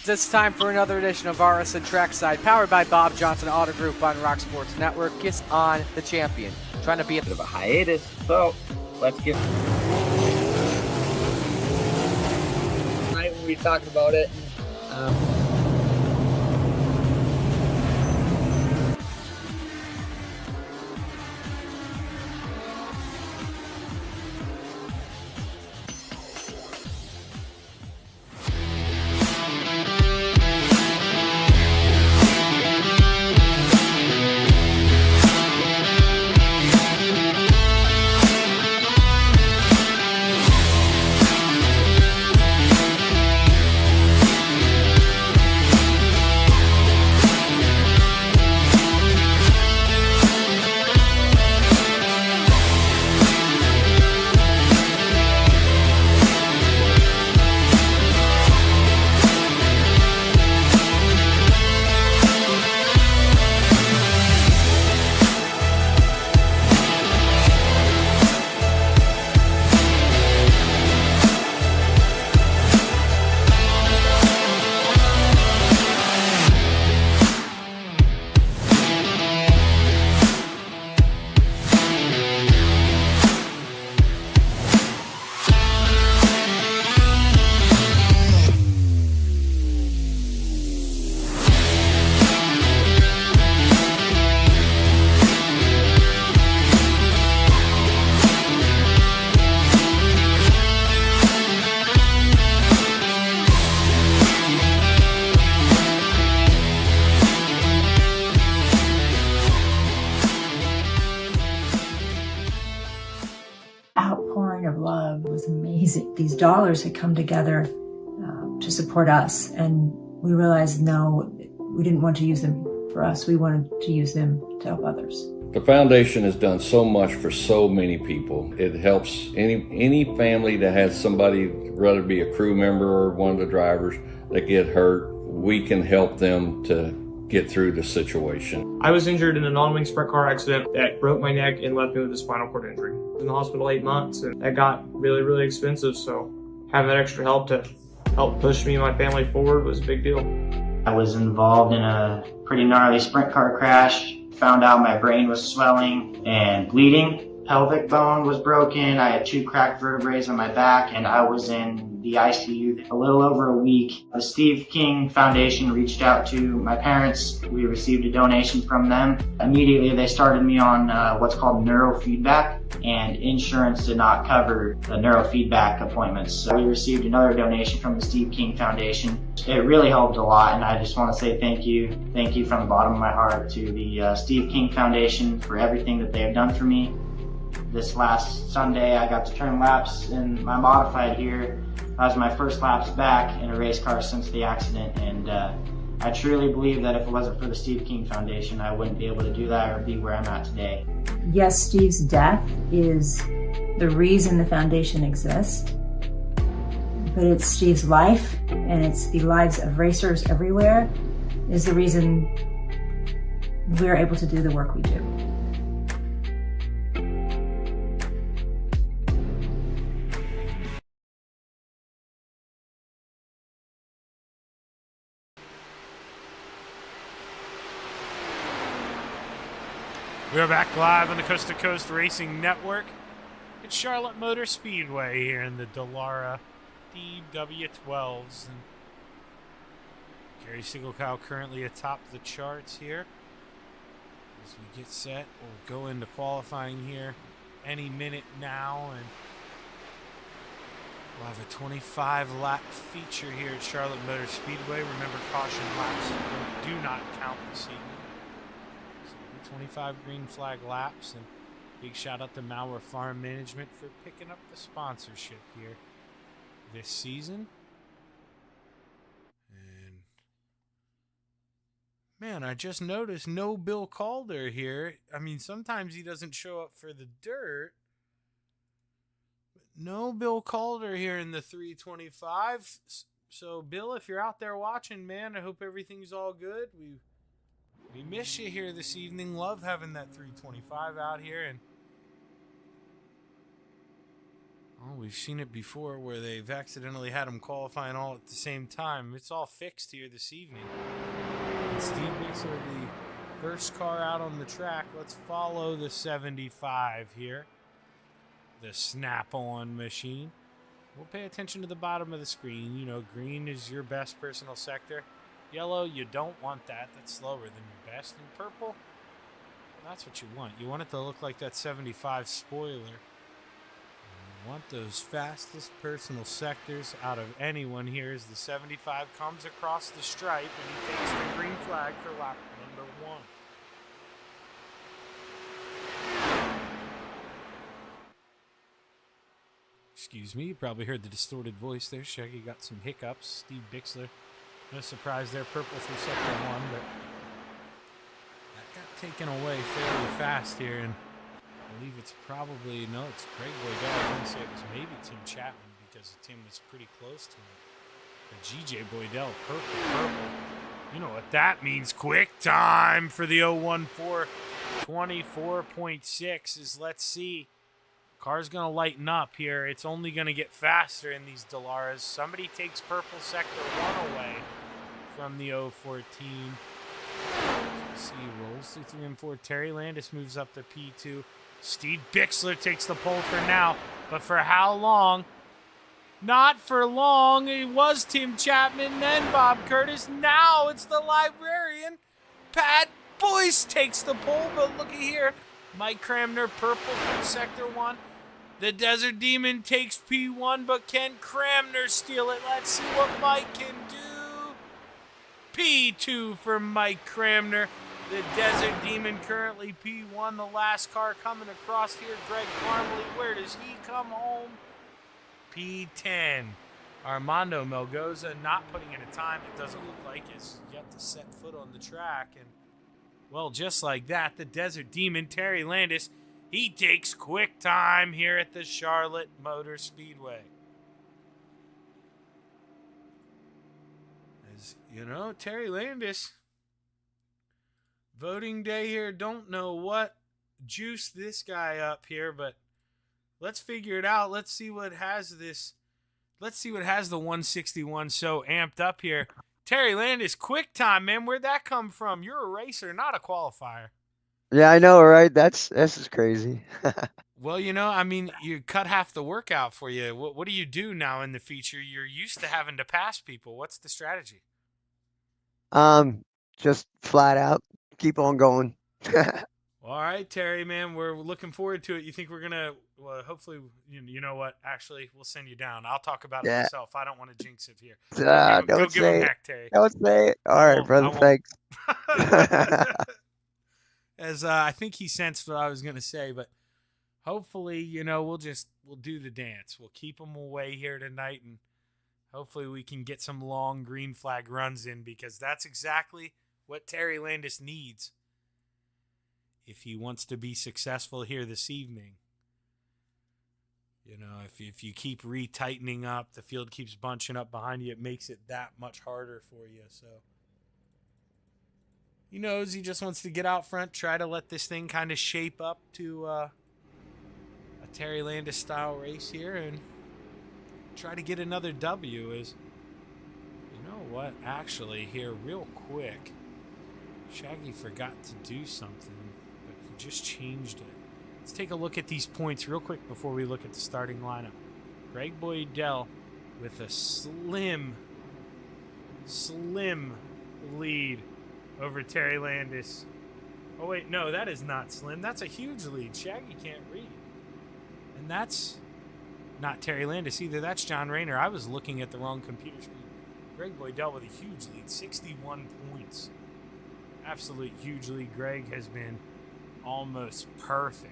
It's time for another edition of RSN Trackside, powered by Bob Johnson Auto Group on Rock Sports Network. Kiss on the champion. Trying to be a bit of a hiatus, so let's get tonight when we were talking about it. These dollars had come together to support us, and we realized no, we didn't want to use them for us. We wanted to use them to help others. The foundation has done so much for so many people. It helps any family that has somebody, whether it be a crew member or one of the drivers, that get hurt. We can help them to get through the situation. I was injured in a non-wing sprint car accident that broke my neck and left me with a spinal cord injury. I was in the hospital 8 months, and that got really, really expensive. So having that extra help to help push me and my family forward was a big deal. I was involved in a pretty gnarly sprint car crash. Found out my brain was swelling and bleeding. Pelvic bone was broken. I had 2 cracked vertebrae on my back, and I was in the ICU a little over a week. The Steve King Foundation reached out to my parents. We received a donation from them. Immediately, they started me on what's called neurofeedback, and insurance did not cover the neurofeedback appointments. So we received another donation from the Steve King Foundation. It really helped a lot, and I just want to say thank you. Thank you from the bottom of my heart to the Steve King Foundation for everything that they have done for me. This last Sunday, I got to turn laps in my modified here. That was my first laps back in a race car since the accident, and I truly believe that if it wasn't for the Steve King Foundation, I wouldn't be able to do that or be where I'm at today. Yes, Steve's death is the reason the foundation exists, but it's Steve's life, and it's the lives of racers everywhere, is the reason we're able to do the work we do. We're back live on the Coast to Coast Racing Network. It's Charlotte Motor Speedway here in the Dallara DW12s. And Gary Siegelkow currently atop the charts here. As we get set, we'll go into qualifying here any minute now. And we'll have a 25-lap feature here at Charlotte Motor Speedway. Remember, caution laps do not count this evening. 25 green flag laps, and big shout out to Mauer Farm Management for picking up the sponsorship here this season. And man, I just noticed no Bill Calder here. I mean, sometimes he doesn't show up for the dirt, but no Bill Calder here in the 325. So Bill, if you're out there watching, man, I hope everything's all good. We miss you here this evening. Love having that 325 out here. And we've seen it before where they've accidentally had them qualifying all at the same time. It's all fixed here this evening. And Steve Bixler, the first car out on the track. Let's follow the 75 here. The snap-on machine. We'll pay attention to the bottom of the screen. You know, green is your best personal sector. Yellow, you don't want that. That's slower than your best. And purple, that's what you want. You want it to look like that 75 spoiler. And you want those fastest personal sectors out of anyone here as the 75 comes across the stripe and he takes the green flag for lap number 1. Excuse me, you probably heard the distorted voice there. Shaggy got some hiccups. Steve Bixler. No surprise there, purple through sector 1, but that got taken away fairly fast here, and I believe it's probably, no, it's Greg Boydell. I was going to say it was maybe Tim Chapman because Tim was pretty close to him. But GJ Boydell, purple. You know what that means. Quick time for the 014 24.6 is, let's see. Car's going to lighten up here. It's only going to get faster in these Dallaras. Somebody takes purple sector 1 away from the 014. Let's see, rolls through 3 and 4. Terry Landis moves up to P2. Steve Bixler takes the pole for now. But for how long? Not for long. It was Tim Chapman, then Bob Curtis. Now it's the librarian. Pat Boyce takes the pole, but looky here. Mike Cramner, purple from sector 1. The Desert Demon takes P1, but can Cramner steal it? Let's see what Mike can do. P2 for Mike Cramner. The Desert Demon currently P1. The last car coming across here, Greg Parmalee. Where does he come home? P10. Armando Melgoza not putting in a time it doesn't look like is yet to set foot on the track. And Well, just like that, the Desert Demon, Terry Landis, he takes quick time here at the Charlotte Motor Speedway. As you know, Terry Landis, voting day here, don't know what juiced this guy up here, but let's figure it out. Let's see what has the 161 so amped up here. Terry Landis, quick time, man. Where'd that come from? You're a racer, not a qualifier. Yeah, I know, right? This is crazy. Well, I mean, you cut half the workout for you. What do you do now in the feature? You're used to having to pass people. What's the strategy? Just flat out keep on going. All right, Terry, man, we're looking forward to it. You think we're gonna? Well, hopefully, you know what? Actually, we'll send you down. I'll talk about it Yeah. myself. I don't want to jinx it here. Don't Go give him say it. heck, Terry. Don't say it. All right, brother. Thanks. As I think he sensed what I was gonna say, but hopefully, we'll do the dance. We'll keep him away here tonight, and hopefully we can get some long green flag runs in, because that's exactly what Terry Landis needs if he wants to be successful here this evening. If you keep retightening up, the field keeps bunching up behind you, it makes it that much harder for you. So he knows he just wants to get out front, try to let this thing kind of shape up to a Terry Landis style race here, and try to get another W. Is, you know what, actually here real quick, Shaggy forgot to do something, but he just changed it. Let's take a look at these points real quick before we look at the starting lineup. Greg Boydell with a slim lead over Terry Landis. Oh wait, no, that is not slim. That's a huge lead. Shaggy can't read. And that's not Terry Landis either. That's John Rayner. I was looking at the wrong computer screen. Greg Boydell with a huge lead, 61 points. Absolute huge lead. Greg has been almost perfect.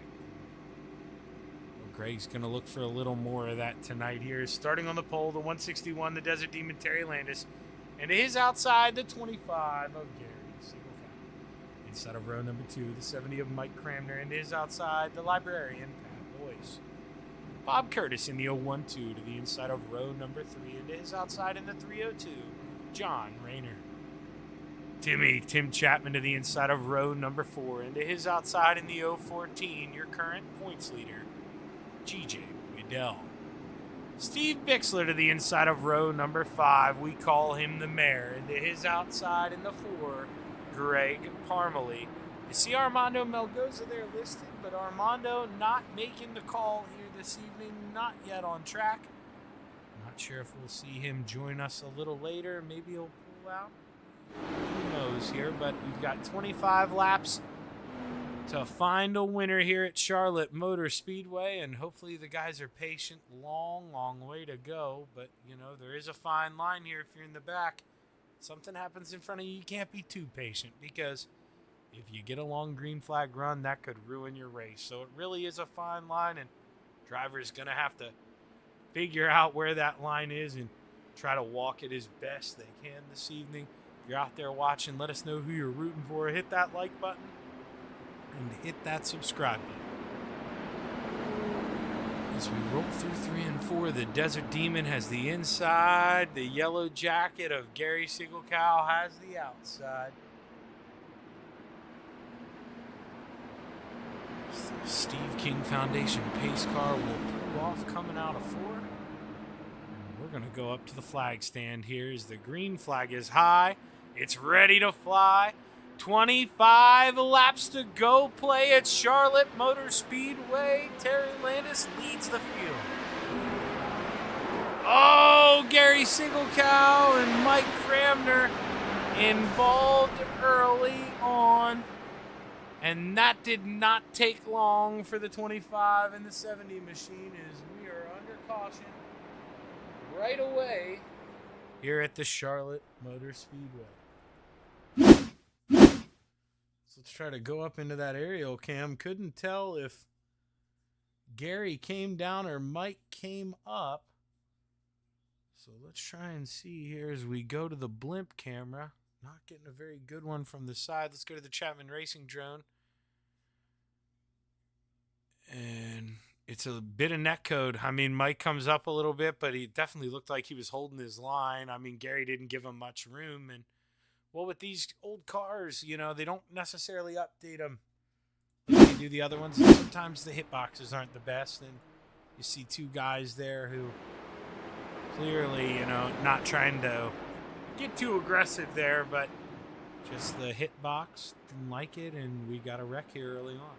Well, Greg's going to look for a little more of that tonight here. Starting on the pole, the 161, the Desert Demon, Terry Landis. And to his outside, the 25 of Gary Siegelcow. Inside of row number 2, the 70 of Mike Cramner. And to his outside, the Librarian, Pat Boyce. Bob Curtis in the 012 to the inside of row number 3. And to his outside in the 302, John Rayner. Tim Chapman to the inside of row number 4. And to his outside in the 014, your current points leader, G.J. Boydell. Steve Bixler to the inside of row number 5. We call him the mayor. And to his outside in the 4, Greg Parmalee. You see Armando Melgoza there listed, but Armando not making the call here this evening, not yet on track. Not sure if we'll see him join us a little later. Maybe he'll pull out. Who knows here, but we've got 25 laps to find a winner here at Charlotte Motor Speedway, and hopefully the guys are patient. Long way to go, but there is a fine line here. If you're in the back, something happens in front of you, you can't be too patient, because if you get a long green flag run, that could ruin your race. So it really is a fine line, and driver's going to have to figure out where that line is and try to walk it as best they can this evening. If you're out there watching, let us know who you're rooting for. Hit that like button and hit that subscribe button. As we roll through 3 and 4, the Desert Demon has the inside. The yellow jacket of Gary Siegelcow has the outside. The Steve King Foundation pace car will pull off coming out of 4. And we're going to go up to the flag stand here as the green flag is high. It's ready to fly. 25 laps to go. Play at Charlotte Motor Speedway. Terry Landis leads the field. Oh, Gary Siegelcow and Mike Cramner involved early on. And that did not take long for the 25 and the 70 machine, as we are under caution right away here at the Charlotte Motor Speedway. So let's try to go up into that aerial cam. Couldn't tell if Gary came down or Mike came up. So let's try and see here as we go to the blimp camera. Not getting a very good one from the side. Let's go to the Chapman Racing drone. And it's a bit of net code. I mean, Mike comes up a little bit, but he definitely looked like he was holding his line. I mean, Gary didn't give him much room. And, well, with these old cars, you know, they don't necessarily update them like they do the other ones. And sometimes the hitboxes aren't the best. And you see two guys there who clearly, you know, not trying to get too aggressive there, but just the hitbox didn't like it, and we got a wreck here early on.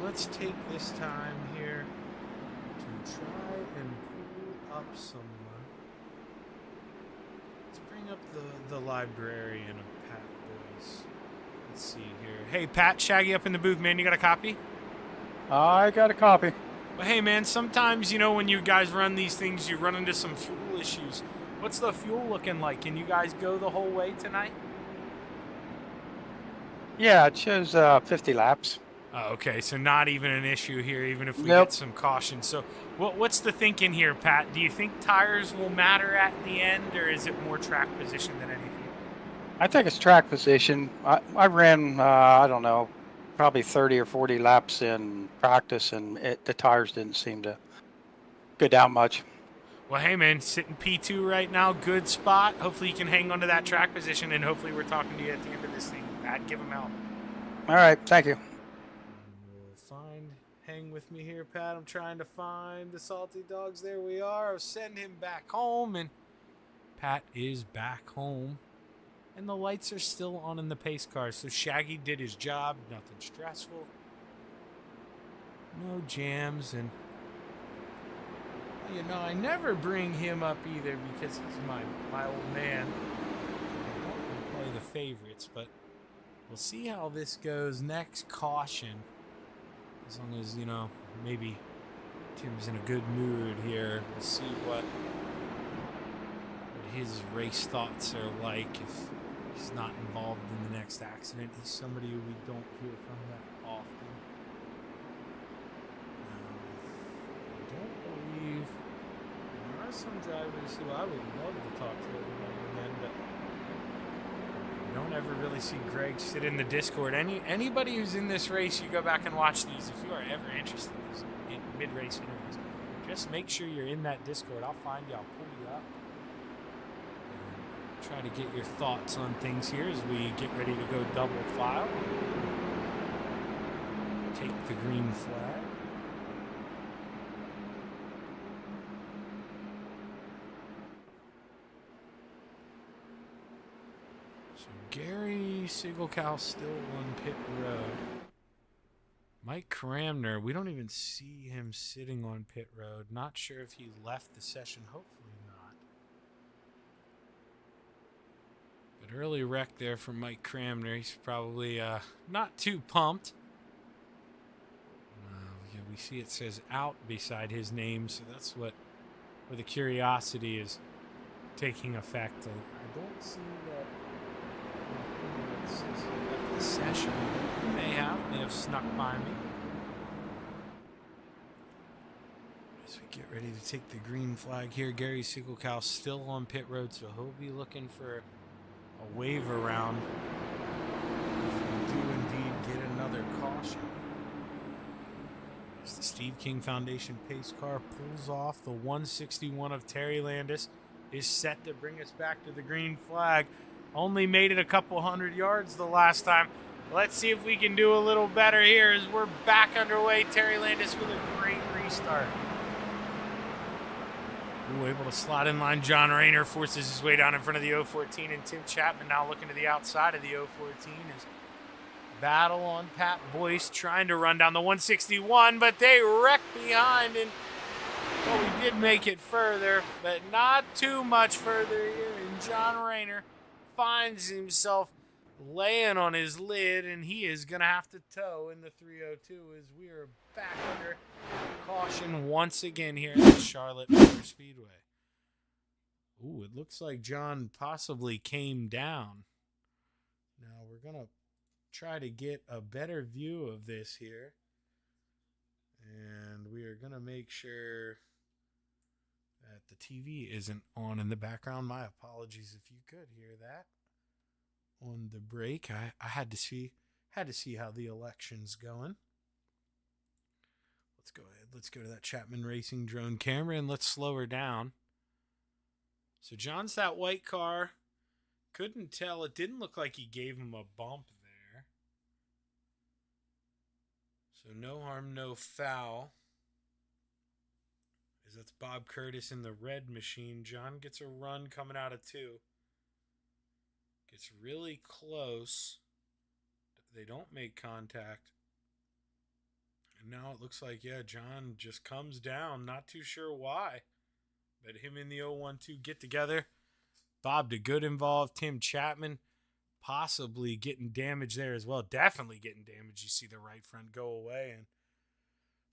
Let's take this time here to try and pull up someone. Let's bring up the librarian of Pat Boyce. Let's see here. Hey, Pat, Shaggy up in the booth, man. You got a copy? I got a copy. Well, hey, man, sometimes, you know, when you guys run these things, you run into some fuel issues. What's the fuel looking like? Can you guys go the whole way tonight? Yeah, it shows 50 laps. Oh, okay, so not even an issue here, even if we Nope. get some caution. So what's the thinking here, Pat? Do you think tires will matter at the end, or is it more track position than anything? I think it's track position. I ran, I don't know, probably 30 or 40 laps in practice, and the tires didn't seem to go down much. Well, hey, man, sitting P2 right now, good spot. Hopefully you can hang on to that track position, and hopefully we're talking to you at the end of this thing. Pat, give him help. All right, thank you. Hang with me here, Pat. I'm trying to find the salty dogs. There we are. I'll send him back home, and Pat is back home. And the lights are still on in the pace car, so Shaggy did his job. Nothing stressful. No jams, and you know, I never bring him up either because he's my old man. I don't play the favorites, but we'll see how this goes. Next caution. As long as, you know, maybe Tim's in a good mood here. We'll see what his race thoughts are like if he's not involved in the next accident. He's somebody who we don't hear from that often. I don't believe there are some drivers who I would love to talk to every now and then, but I don't ever really see Greg sit in the Discord. Anybody who's in this race, you go back and watch these. If you are ever interested in these mid-race interviews, just make sure you're in that Discord. I'll find you. I'll pull you up. And try to get your thoughts on things here as we get ready to go double file. Take the green flag. Gary Sigelkow still on pit road. Mike Cramner, we don't even see him sitting on pit road. Not sure if he left the session. Hopefully not. But early wreck there from Mike Cramner. He's probably not too pumped. Yeah, we see it says out beside his name, so that's where the curiosity is taking effect. I don't see that. The session may have snuck by me. As we get ready to take the green flag here, Gary Sigelkow still on pit road, so he'll be looking for a wave around if we do indeed get another caution. As the Steve King Foundation pace car pulls off, the 161 of Terry Landis is set to bring us back to the green flag. Only made it a couple hundred yards the last time. Let's see if we can do a little better here as we're back underway. Terry Landis with a great restart. Ooh, able to slot in line. John Rayner forces his way down in front of the 014, and Tim Chapman now looking to the outside of the 014 as battle on Pat Boyce trying to run down the 161, but they wreck behind, and well, we did make it further, but not too much further here, and John Rayner finds himself laying on his lid, and he is going to have to tow in the 302 as we are back under caution once again here at the Charlotte Motor Speedway. Ooh, it looks like John possibly came down. Now we're going to try to get a better view of this here. And we are going to make sure that the TV isn't on in the background. My apologies if you could hear that on the break. I had to see how the election's going. Let's go ahead. Let's go to that Chapman Racing drone camera and let's slow her down. So John's that white car. Couldn't tell. It didn't look like he gave him a bump there. So no harm, no foul. As that's Bob Curtis in the red machine. John gets a run coming out of 2. Gets really close. They don't make contact. And now it looks like, yeah, John just comes down. Not too sure why. But him and the 012 get together. Bob DeGood involved. Tim Chapman possibly getting damaged there as well. Definitely getting damaged. You see the right front go away. And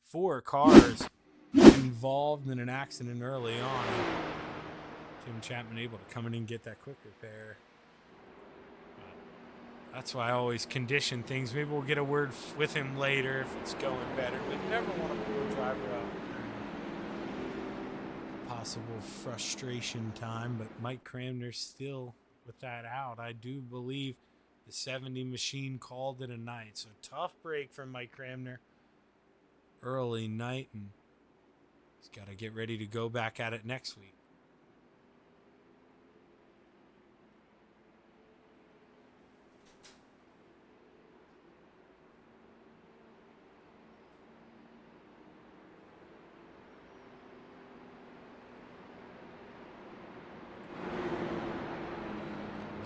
4 cars involved in an accident early on. And Tim Chapman able to come in and get that quick repair. That's why I always condition things. Maybe we'll get a word with him later if it's going better. But you never want to pull a driver up. Possible frustration time, but Mike Cramner still with that out. I do believe the 70 machine called it a night. So tough break from Mike Cramner. Early night, and he's got to get ready to go back at it next week.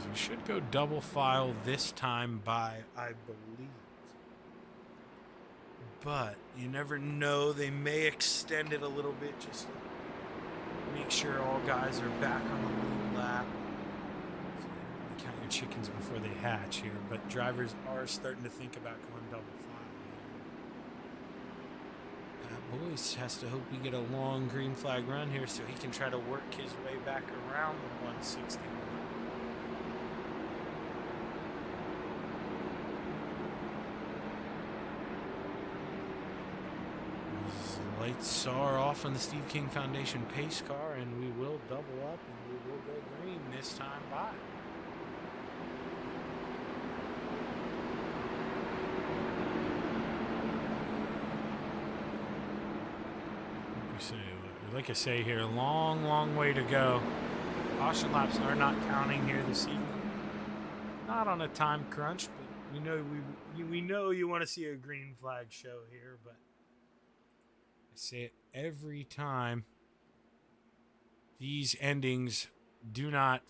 We should go double file this time by, I believe. But you never know. They may extend it a little bit just to make sure all guys are back on the lead lap. So you don't want to count your chickens before they hatch here. But drivers are starting to think about going double file here. Pat Boyce has to hope we get a long green flag run here so he can try to work his way back around the 161. Lights are off on the Steve King Foundation pace car, and we will double up and we will go green this time by. Like I say here, long way to go. Caution laps are not counting here this evening. Not on a time crunch, but we know you want to see a green flag show here, but I say it every time. These endings do not,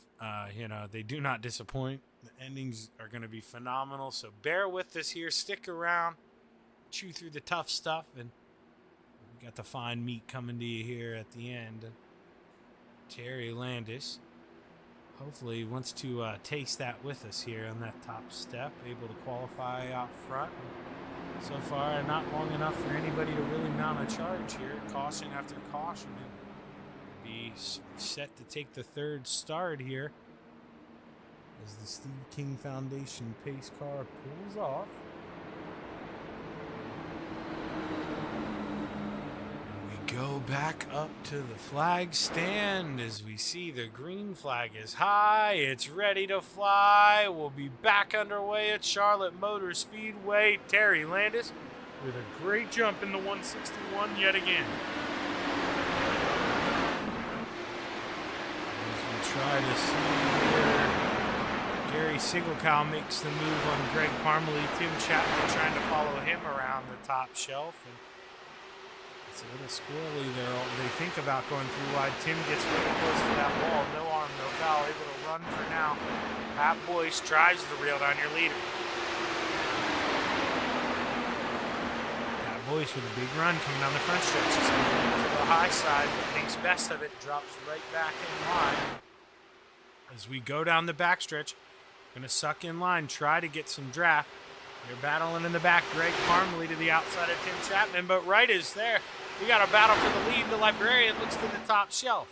they do not disappoint. The endings are going to be phenomenal. So bear with us here. Stick around. Chew through the tough stuff. And we got the fine meat coming to you here at the end. Terry Landis hopefully wants to taste that with us here on that top step. Able to qualify out front. So far, not long enough for anybody to really mount a charge here. Caution after caution. And be set to take the third start here as the Steve King Foundation pace car pulls off. And we go back up to the flag stand as we see the green flag is high. It's ready to fly. We'll be back underway at Charlotte Motor Speedway. Terry Landis with a great jump in the 161 yet again. As we try to see here, Gary Sigelkow makes the move on Greg Parmalee. Tim Chapman trying to follow him around the top shelf. And it's a little squirrely there. They think about going through wide. Tim gets really close to that wall. No arm, no foul. Able to run for now. Pat Boyce tries to reel down your leader. Pat Boyce with a big run coming down the front stretch. He's going to the high side, but thinks best of it. Drops right back in line. As we go down the backstretch, going to suck in line, try to get some draft. They're battling in the back. Greg Parmalee to the outside of Tim Chapman, but right is there. We got a battle for the lead. The librarian looks to the top shelf.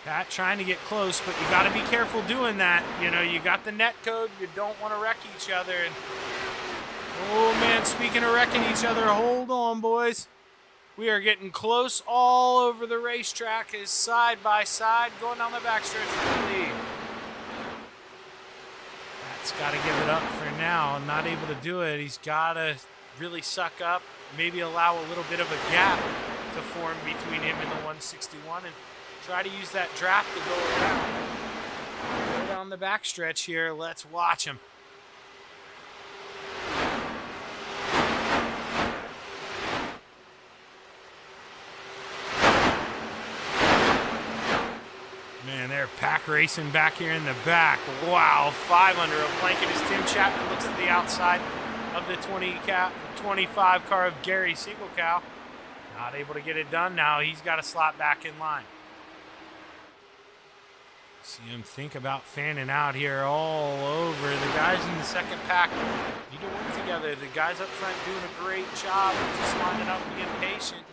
Pat trying to get close, but you got to be careful doing that. You know, you got the net code. You don't want to wreck each other. And Oh, man, speaking of wrecking each other, hold on, boys. We are getting close all over the racetrack is side by side going down the backstretch for the lead. That's got to give it up for now. Not able to do it. He's got to really suck up, maybe allow a little bit of a gap to form between him and the 161 and try to use that draft to go around. Go down the backstretch here. Let's watch him. Man, they're pack racing back here in the back. Wow, 5 under a blanket as Tim Chapman looks to the outside of the 25 car of Gary Siegelcow. Not able to get it done now. He's got to slot back in line. See him think about fanning out here all over. The guys in the second pack need to work together. The guys up front doing a great job of just lining up and being patient.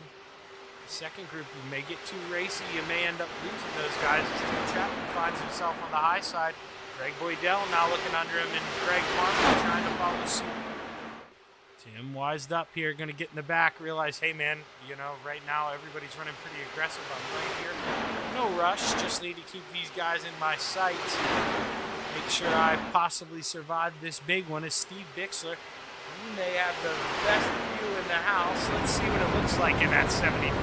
The second group, you may get too racy. You may end up losing those guys as Tim Chapman finds himself on the high side. Greg Boydell now looking under him, and Greg Parker trying to follow suit. Tim wised up here, going to get in the back, realize, hey man, you know, right now everybody's running pretty aggressive. I'm right here. No rush, just need to keep these guys in my sights. Make sure I possibly survive this big one. Is Steve Bixler. He may have the best view in the house. Let's see what it looks like in that 75.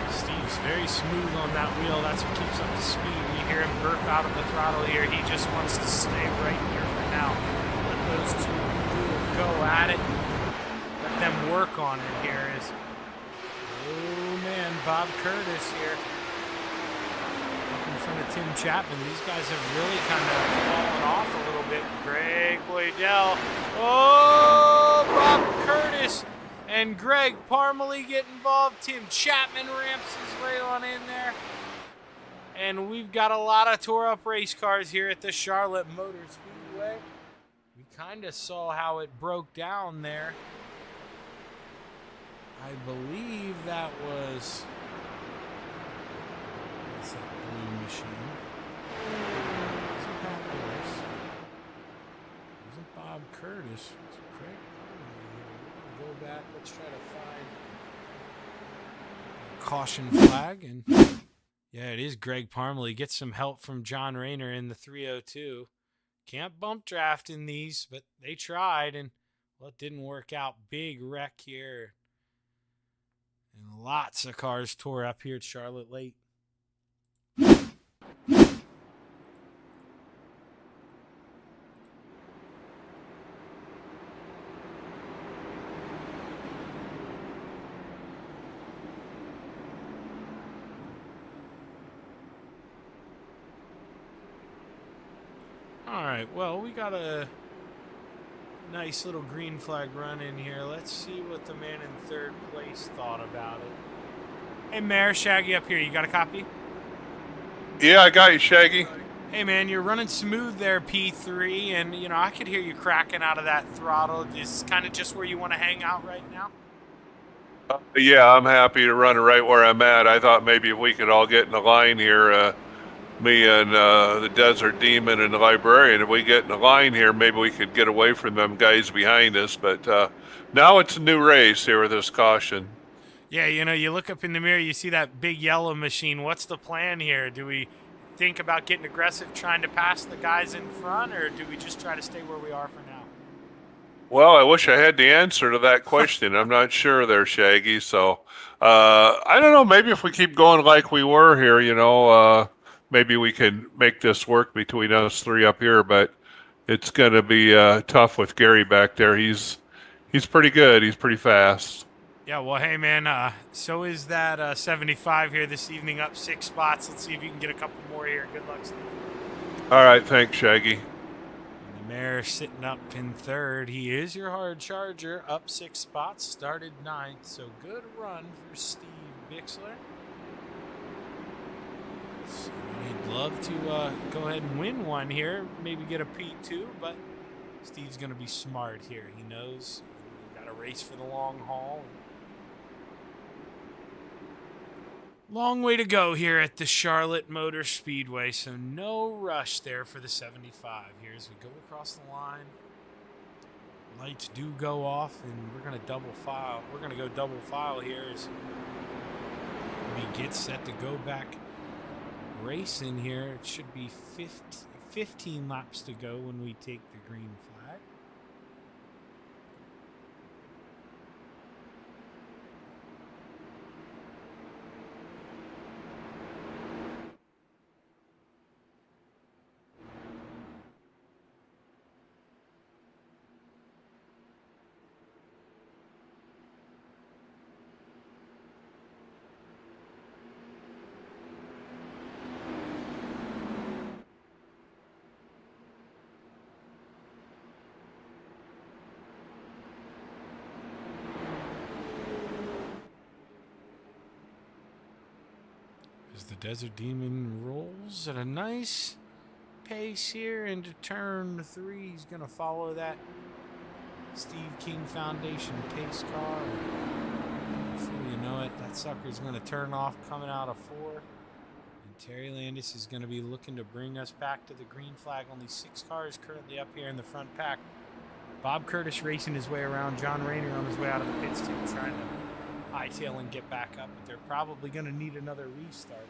Steve's very smooth on that wheel. That's what keeps up the speed. We hear him burp out of the throttle here. He just wants to stay right here for now. Let those two go at it. Let them work on it here. Oh man, Bob Curtis here. In front of Tim Chapman. These guys have really kind of fallen off a little bit. Greg Boydell. Oh, Bob Curtis and Greg Parmalee get involved. Tim Chapman ramps his way on in there. And we've got a lot of tore up race cars here at the Charlotte Motor Speedway. We kind of saw how it broke down there. I believe that was... What's that blue machine? Wasn't Pat Lewis? Wasn't Bob Curtis? Was it Craig? We'll go back. Let's try to find a caution flag. And yeah, it is Greg Parmalee. Gets some help from John Rayner in the 302. Can't bump draft in these, but they tried, and well, it didn't work out. Big wreck here. And lots of cars tore up here at Charlotte late. All right, well, we got a nice little green flag run in here. Let's see what the man in third place thought about it. Hey, Mayor, Shaggy up here. You got a copy? Yeah, I got you, Shaggy. Hey, man, you're running smooth there, P3, and, you know, I could hear you cracking out of that throttle. Is kind of just where you want to hang out right now? Yeah, I'm happy to run right where I'm at. I thought maybe if we could all get in the line here, me and the Desert Demon and the Librarian, if we get in the line here, maybe we could get away from them guys behind us. But now it's a new race here with this caution. Yeah, you know, you look up in the mirror, you see that big yellow machine. What's the plan here? Do we think about getting aggressive, trying to pass the guys in front, or do we just try to stay where we are for now? Well, I wish I had the answer to that question. I'm not sure there, Shaggy. So I don't know. Maybe if we keep going like we were here, you know, maybe we can make this work between us three up here. But it's going to be tough with Gary back there. He's pretty good. He's pretty fast. Yeah, well, hey, man, so is that 75 here this evening, up 6 spots. Let's see if you can get a couple more here. Good luck, Steve. All right, thanks, Shaggy. And the mayor sitting up in third. He is your hard charger, up 6 spots, started 9th. So good run for Steve Bixler. So he'd love to go ahead and win one here, maybe get a P2, but Steve's going to be smart here. He knows you got to race for the long haul. Long way to go here at the Charlotte Motor Speedway, so no rush there for the 75 here as we go across the line. Lights do go off, and we're going to double file. We're going to go double file here as we get set to go back racing here. It should be 15 laps to go when we take the green flag. As the Desert Demon rolls at a nice pace here into turn 3, he's going to follow that Steve King Foundation pace car. Before you know it, that sucker's going to turn off coming out of 4. And Terry Landis is going to be looking to bring us back to the green flag. Only 6 cars currently up here in the front pack. Bob Curtis racing his way around. John Rayner on his way out of the pits, trying to hightail and get back up, but they're probably going to need another restart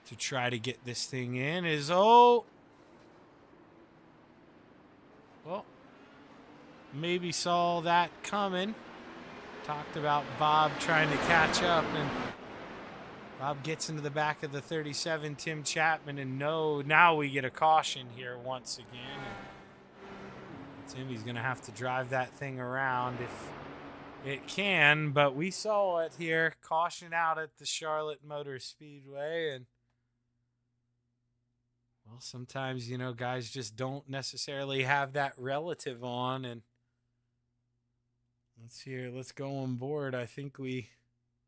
to try to get this thing in. Well, maybe saw that coming. Talked about Bob trying to catch up, and Bob gets into the back of the 37, Tim Chapman, and now we get a caution here once again. And Timmy's going to have to drive that thing around if it can, but we saw it here. Caution out at the Charlotte Motor Speedway. And, well, sometimes, guys just don't necessarily have that relative on. And let's go on board. I think we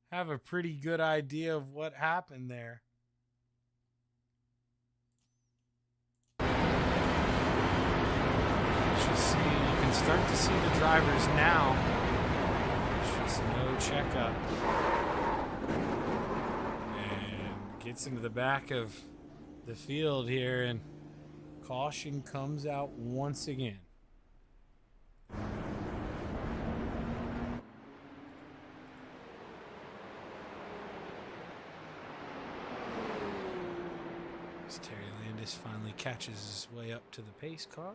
have a pretty good idea of what happened there. You can start to see the drivers now. No checkup. And gets into the back of the field here, and caution comes out once again. As Terry Landis finally catches his way up to the pace car.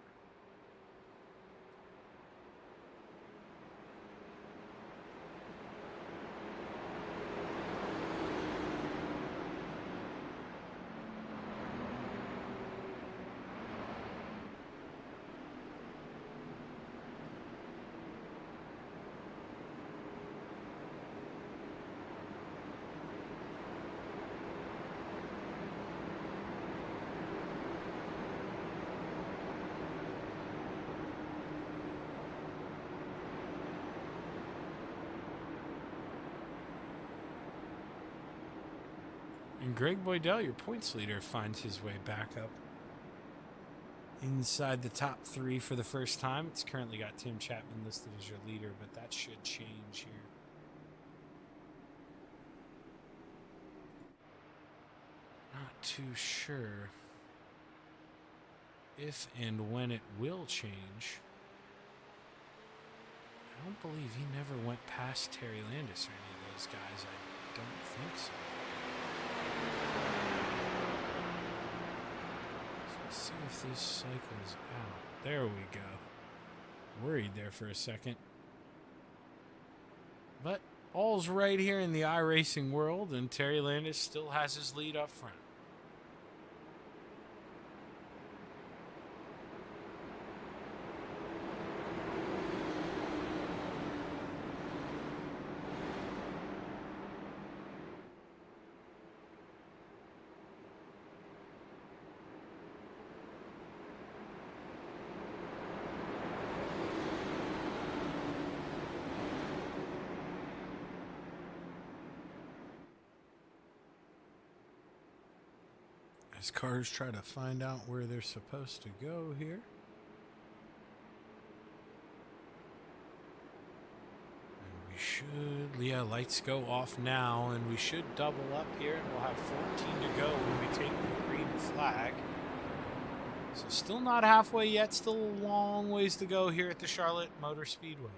And Greg Boydell, your points leader, finds his way back up inside the top 3 for the first time. It's currently got Tim Chapman listed as your leader, but that should change here. Not too sure if and when it will change. I don't believe he never went past Terry Landis or any of those guys. I don't think so. Let's see if this cycles out. There we go. Worried there for a second. But all's right here in the iRacing world, and Terry Landis still has his lead up front. As cars try to find out where they're supposed to go here. And we Yeah, lights go off now, and we should double up here, and we'll have 14 to go when we take the green flag. So still not halfway yet, still a long ways to go here at the Charlotte Motor Speedway.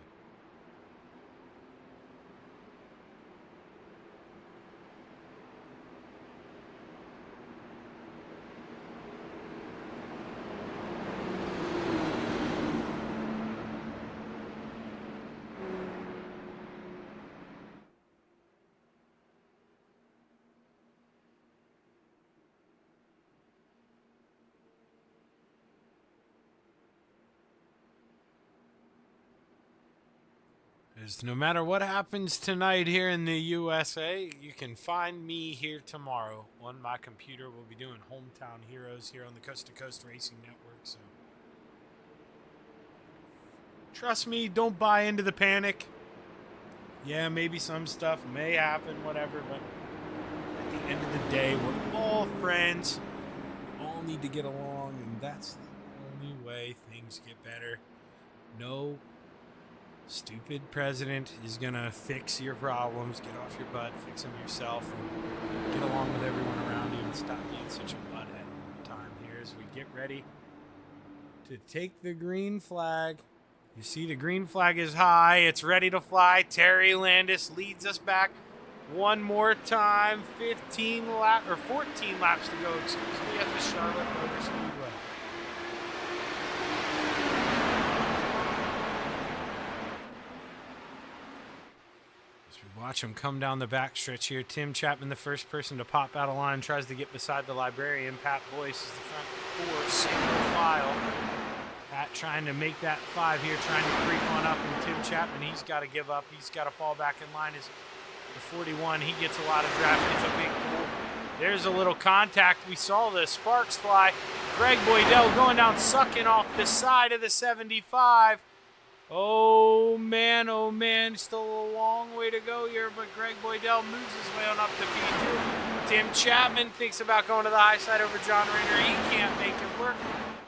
As no matter what happens tonight here in the USA, you can find me here tomorrow on my computer. We'll be doing Hometown Heroes here on the Coast to Coast Racing Network. So trust me, don't buy into the panic. Yeah, maybe some stuff may happen, whatever, but at the end of the day, we're all friends. We all need to get along, and that's the only way things get better. No stupid president is gonna fix your problems. Get off your butt, fix them yourself, and get along with everyone around you and stop being such a butthead all the time here as we get ready to take the green flag. You see the green flag is high. It's ready to fly. Terry Landis leads us back one more time. 14 laps to go, excuse me, at the Charlotte Motor Speedway. Watch him come down the backstretch here. Tim Chapman, the first person to pop out of line, tries to get beside the librarian. Pat Boyce is the front four, single file. Pat trying to make that 5 here, trying to creep on up. And Tim Chapman, he's got to give up. He's got to fall back in line. Is the 41. He gets a lot of draft. Gets a big pull. There's a little contact. We saw the sparks fly. Greg Boydell going down, sucking off the side of the 75. Oh man, still a long way to go here, but Greg Boydell moves his way on up to P2. Tim Chapman thinks about going to the high side over John Rayner. He can't make it work.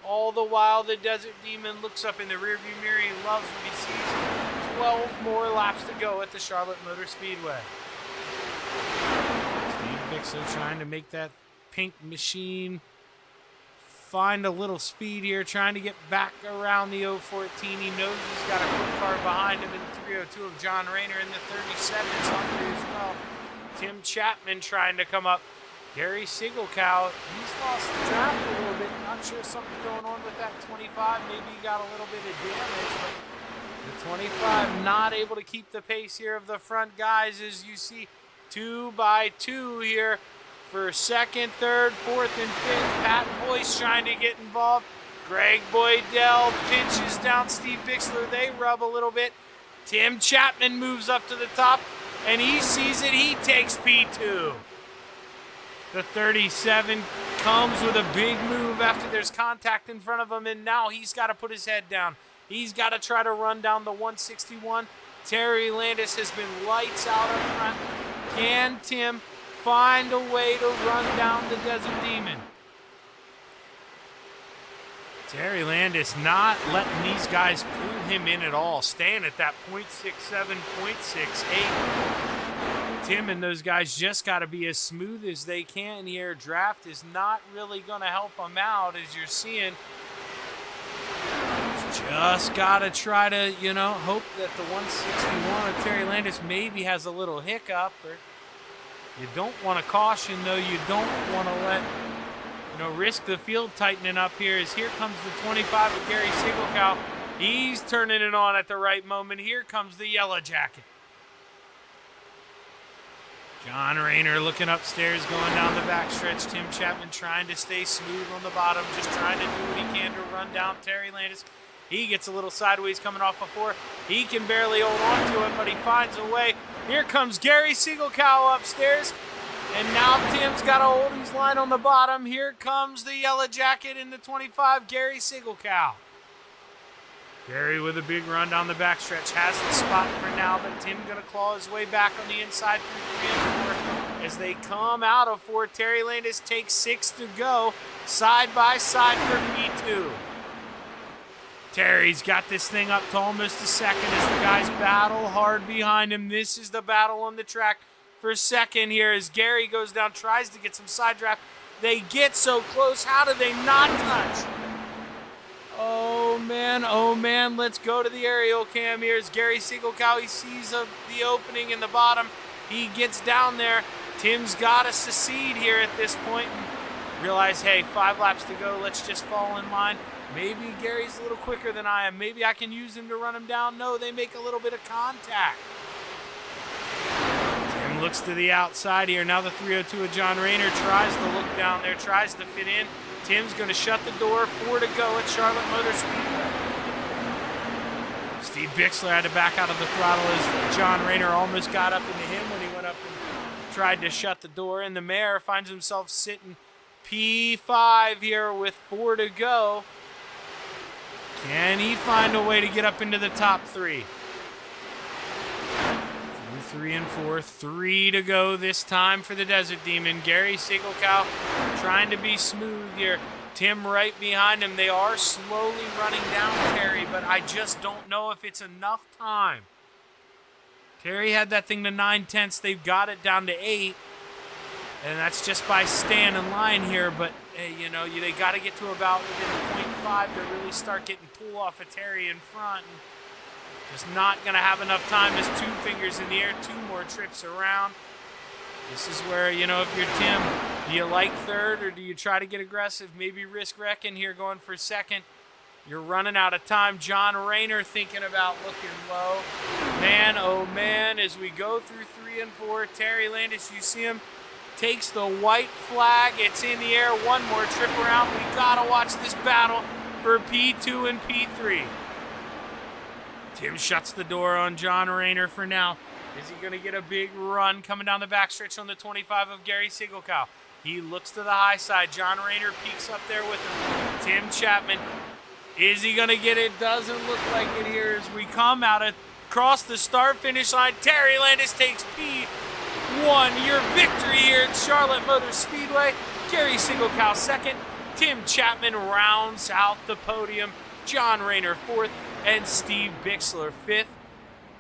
All the while, the Desert Demon looks up in the rearview mirror. He loves what he sees. 12 more laps to go at the Charlotte Motor Speedway. Steve Bixler trying to make that pink machine find a little speed here, trying to get back around the 014. He knows he's got a quick car behind him in the 302 of John Rayner, in the 37 is hungry as well. Tim Chapman trying to come up. Gary Siegelkow, he's lost the draft a little bit. Not sure something's going on with that 25. Maybe he got a little bit of damage, but the 25 not able to keep the pace here of the front guys, as you see 2 by 2 here. For second, third, fourth, and fifth. Pat Boyce trying to get involved. Greg Boydell pinches down Steve Bixler. They rub a little bit. Tim Chapman moves up to the top, and he sees it. He takes P2. The 37 comes with a big move after there's contact in front of him, and now he's got to put his head down. He's got to try to run down the 161. Terry Landis has been lights out up front. Can Tim find a way to run down the Desert Demon? Terry Landis not letting these guys pull him in at all, staying at that 0.67, 0.68. Tim and those guys just got to be as smooth as they can here. Draft is not really going to help them out, as you're seeing. Just got to try to, hope that the 161 of Terry Landis maybe has a little hiccup, or you don't want to caution, though. You don't want to let, risk the field tightening up here. As here comes the 25 of Gary Siegelkow. He's turning it on at the right moment. Here comes the yellow jacket. John Rayner looking upstairs, going down the backstretch. Tim Chapman trying to stay smooth on the bottom, just trying to do what he can to run down Terry Landis. He gets a little sideways coming off before. He can barely hold on to it, but he finds a way. Here comes Gary Siegelkow upstairs. And now Tim's got a holdings line on the bottom. Here comes the yellow jacket in the 25, Gary Siegelkow. Gary with a big run down the backstretch. Has the spot for now, but Tim going to claw his way back on the inside through 3 and 4. As they come out of 4, Terry Landis takes 6 to go. Side by side for P2. Terry's got this thing up to almost a second as the guys battle hard behind him. This is the battle on the track for second here as Gary goes down, tries to get some side draft. They get so close. How do they not touch? Oh man, let's go to the aerial cam here. As Gary Siegelkow, he sees the opening in the bottom. He gets down there. Tim's got to secede here at this point and realize, hey, 5 laps to go. Let's just fall in line. Maybe Gary's a little quicker than I am. Maybe I can use him to run him down. No, they make a little bit of contact. Tim looks to the outside here. Now the 302 of John Rayner tries to look down there, tries to fit in. Tim's going to shut the door. 4 to go at Charlotte Motor Speedway. Steve Bixler had to back out of the throttle as John Rayner almost got up into him when he went up and tried to shut the door. And the mayor finds himself sitting P5 here with 4 to go. Can he find a way to get up into the top 3? 3 and 4, 3 to go this time for the Desert Demon. Gary Siegelkow trying to be smooth here. Tim right behind him. They are slowly running down Terry, but I just don't know if it's enough time. Terry had that thing to 9/10. They've got it down to 8. And that's just by staying in line here. But, hey, you know, they got to get to about within 0.5 to really start getting pull off of Terry in front. And just not going to have enough time. Just 2 fingers in the air, 2 more trips around. This is where, you know, if you're Tim, do you like third or do you try to get aggressive? Maybe risk wrecking here going for second. You're running out of time. John Rayner thinking about looking low. Man, oh man, as we go through 3 and 4, Terry Landis, you see him, takes the white flag. It's in the air. 1 more trip around. We got to watch this battle for P2 and P3. Tim shuts the door on John Rayner for now. Is he going to get a big run coming down the backstretch on the 25 of Gary Siegelkow? He looks to the high side. John Rayner peeks up there with him. Tim Chapman. Is he going to get it? Doesn't look like it here as we come out across the start-finish line. Terry Landis takes P1. Your victory here at Charlotte Motor Speedway. Gary Siegelkow second. Tim Chapman rounds out the podium. John Rayner 4th. And Steve Bixler 5th.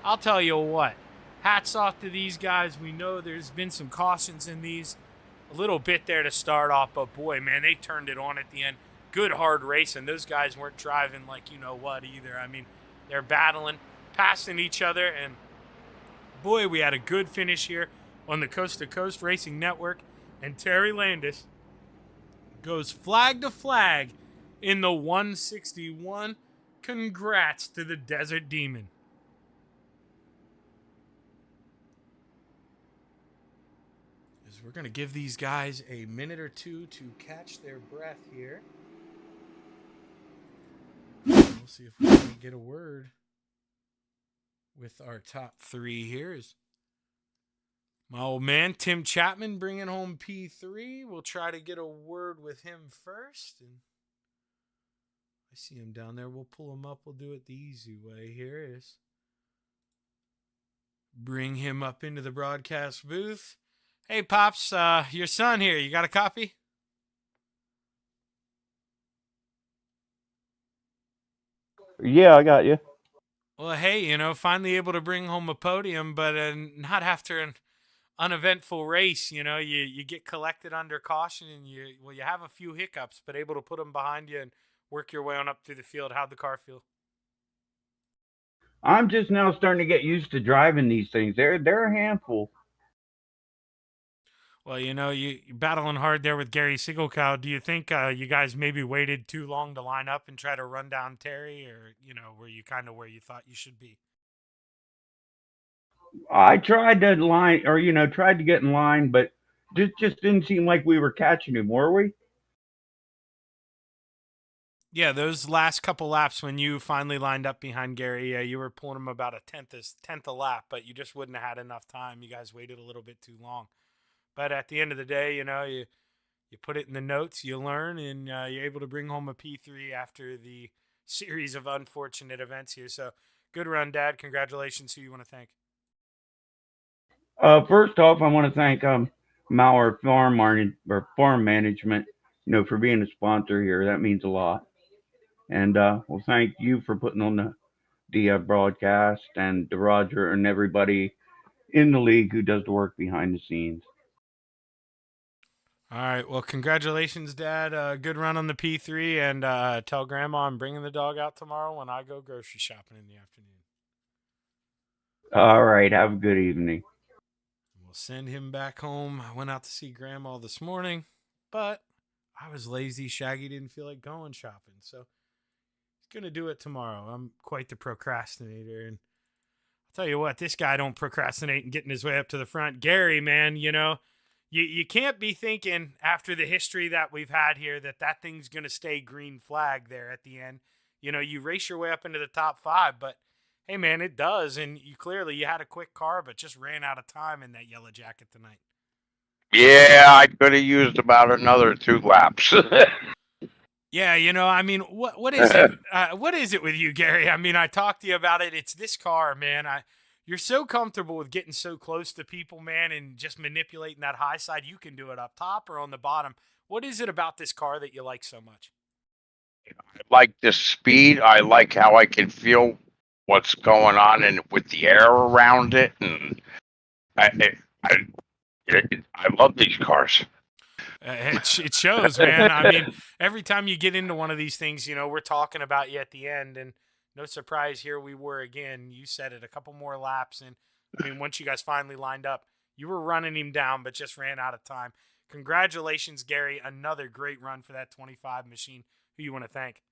I'll tell you what. Hats off to these guys. We know there's been some cautions in these. A little bit there to start off, but boy, man, they turned it on at the end. Good hard racing. Those guys weren't driving like you know what either. I mean, they're battling, passing each other, and boy, we had a good finish here on the Coast to Coast Racing Network. And Terry Landis goes flag to flag in the 161. Congrats to the Desert Demon. We're going to give these guys a minute or 2 to catch their breath here. We'll see if we can get a word with our top 3 here. Is my old man, Tim Chapman, bringing home P3. We'll try to get a word with him first. And I see him down there. We'll pull him up. We'll do it the easy way here. Is bring him up into the broadcast booth. Hey, Pops, your son here. You got a copy? Yeah, I got you. Well, hey, you know, finally able to bring home a podium, but not after an uneventful race. You know, you get collected under caution and you have a few hiccups, but able to put them behind you and work your way on up through the field. How'd the car feel? I'm just now starting to get used to driving these things. They're a handful. Well, you know, you're battling hard there with Gary Siegelkow. Do you think you guys maybe waited too long to line up and try to run down Terry, or, you know, were you kind of where you thought you should be? I tried to line, or, you know, tried to get in line, but just didn't seem like we were catching him, were we? Yeah, those last couple laps when you finally lined up behind Gary, you were pulling him about a tenth a lap, but you just wouldn't have had enough time. You guys waited a little bit too long. But at the end of the day, you know, you put it in the notes, you learn, and you're able to bring home a P3 after the series of unfortunate events here. So good run, Dad. Congratulations. Who you want to thank? First off, I want to thank Mauer Farm Management, you know, for being a sponsor here. That means a lot. And well, thank you for putting on the broadcast, and to Roger and everybody in the league who does the work behind the scenes. All right. Well, congratulations, Dad. Good run on the P3, and tell Grandma I'm bringing the dog out tomorrow when I go grocery shopping in the afternoon. All right. Have a good evening. We'll send him back home. I went out to see Grandma this morning, but I was lazy. Shaggy didn't feel like going shopping, so he's going to do it tomorrow. I'm quite the procrastinator, and I'll tell you what, this guy don't procrastinate and getting his way up to the front. Gary, man, you can't be thinking after the history that we've had here that thing's going to stay green flag there at the end. You race your way up into the top 5, but hey, man, it does. And you had a quick car, but just ran out of time in that yellow jacket tonight. Yeah, I could have used about another 2 laps. Yeah, what is it? What is it with you, Gary? I mean, I talked to you about it. It's this car, man. You're so comfortable with getting so close to people, man, and just manipulating that high side. You can do it up top or on the bottom. What is it about this car that you like so much? I like the speed. I like how I can feel what's going on and with the air around it, and I love these cars. It shows, man. I mean, every time you get into one of these things, we're talking about you at the end, and no surprise, here we were again. You said it, a couple more laps, and I mean, once you guys finally lined up, you were running him down, but just ran out of time. Congratulations, Gary. Another great run for that 25 machine. Who you want to thank?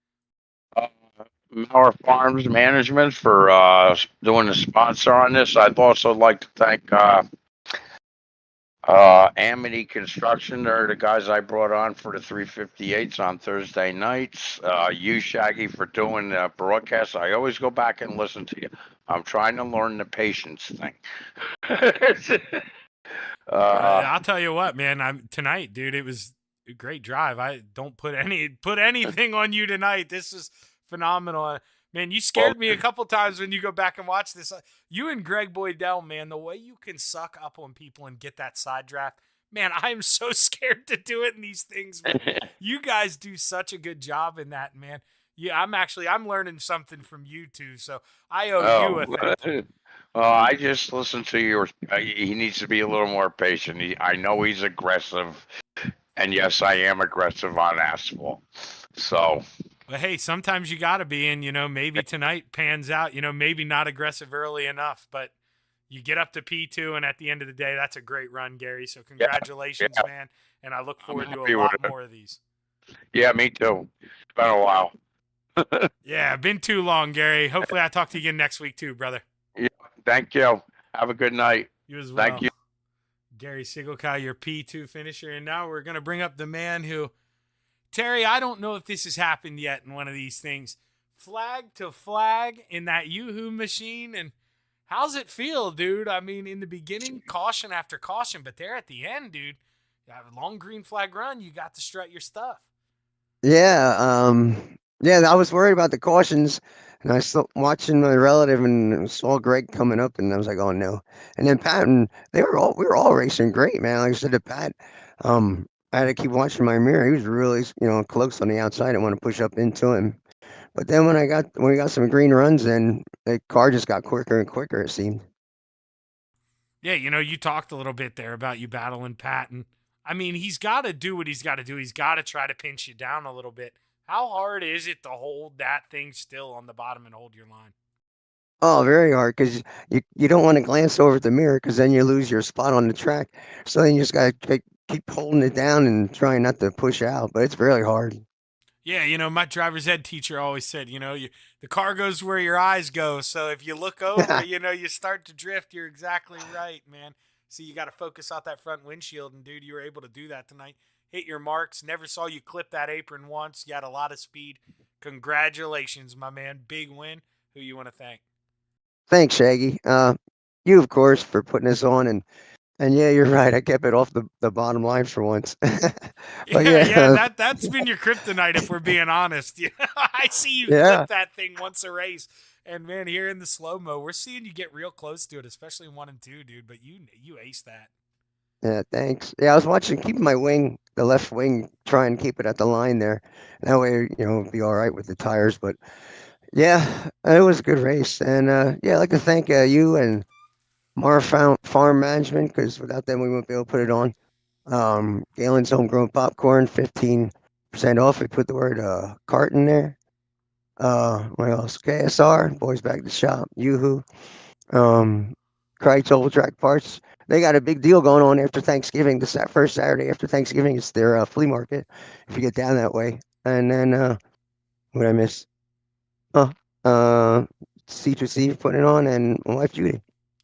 Mauer Farms Management for doing the sponsor on this. I'd also like to thank Amity Construction. They're the guys I brought on for the 358s on Thursday nights. You, Shaggy, for doing the broadcast. I always go back and listen to you. I'm trying to learn the patience thing. I'll tell you what, man. Tonight, dude, it was a great drive. I don't put anything on you tonight. This is phenomenal. Man, you scared me a couple times when you go back and watch this. You and Greg Boydell, man, the way you can suck up on people and get that side draft, man, I'm so scared to do it in these things. You guys do such a good job in that, man. Yeah, I'm learning something from you two, so I owe you a thank you. I just listen to your. He needs to be a little more patient. I know he's aggressive, and yes, I am aggressive on asphalt. So. But hey, sometimes you got to be, and maybe tonight pans out. Maybe not aggressive early enough, but you get up to P2, and at the end of the day, that's a great run, Gary. So congratulations, man, and I look forward to a lot more of these. Yeah, me too. It's been a while. Yeah, been too long, Gary. Hopefully, I talk to you again next week too, brother. Yeah, thank you. Have a good night. You as well. Thank you. Gary Sigelkow, your P2 finisher, and now we're gonna bring up the man who. Terry, I don't know if this has happened yet in one of these things. Flag to flag in that Yoo-hoo machine, and how's it feel, dude? I mean, in the beginning, caution after caution, but there at the end, dude, you have a long green flag run, you got to strut your stuff. Yeah, I was worried about the cautions, and I was watching my relative and saw Greg coming up, and I was like, oh no. And then Pat and we were all racing great, man. Like I said to Pat, I had to keep watching my mirror. He was really, close on the outside. I didn't want to push up into him. But then when we got some green runs in, the car just got quicker and quicker, it seemed. Yeah, you talked a little bit there about you battling Pat, and I mean, he's got to do what he's got to do. He's got to try to pinch you down a little bit. How hard is it to hold that thing still on the bottom and hold your line? Oh, very hard, because you don't want to glance over at the mirror, because then you lose your spot on the track. So then you just got to keep holding it down and trying not to push out, but it's really hard. Yeah, my driver's ed teacher always said, the car goes where your eyes go. So if you look over, you start to drift. You're exactly right, man. So you got to focus out that front windshield. And, dude, you were able to do that tonight. Hit your marks. Never saw you clip that apron once. You had a lot of speed. Congratulations, my man. Big win. Who you want to thank? Thanks, Shaggy. You, of course, for putting us on. And yeah, you're right. I kept it off the bottom line for once. But that's been your kryptonite, if we're being honest. I see you Yeah. clip that thing once a race, and man, here in the slow mo, we're seeing you get real close to it, especially in 1 and 2, dude. But you ace that. Yeah, thanks. Yeah, I was watching, keeping my wing, the left wing, try and keep it at the line there. That way, it'll be all right with the tires. But yeah, it was a good race. And yeah, I'd like to thank you and Farm Management, because without them, we wouldn't be able to put it on. Galen's Homegrown Popcorn, 15% off. We put the word cart in there. What else? KSR, Boys Back to Shop, Yoo-Hoo, Kreitz Oval Track Parts. They got a big deal going on after Thanksgiving. The first Saturday after Thanksgiving is their flea market, if you get down that way. And then, what I miss? Oh, C2C putting it on, and my wife Judy.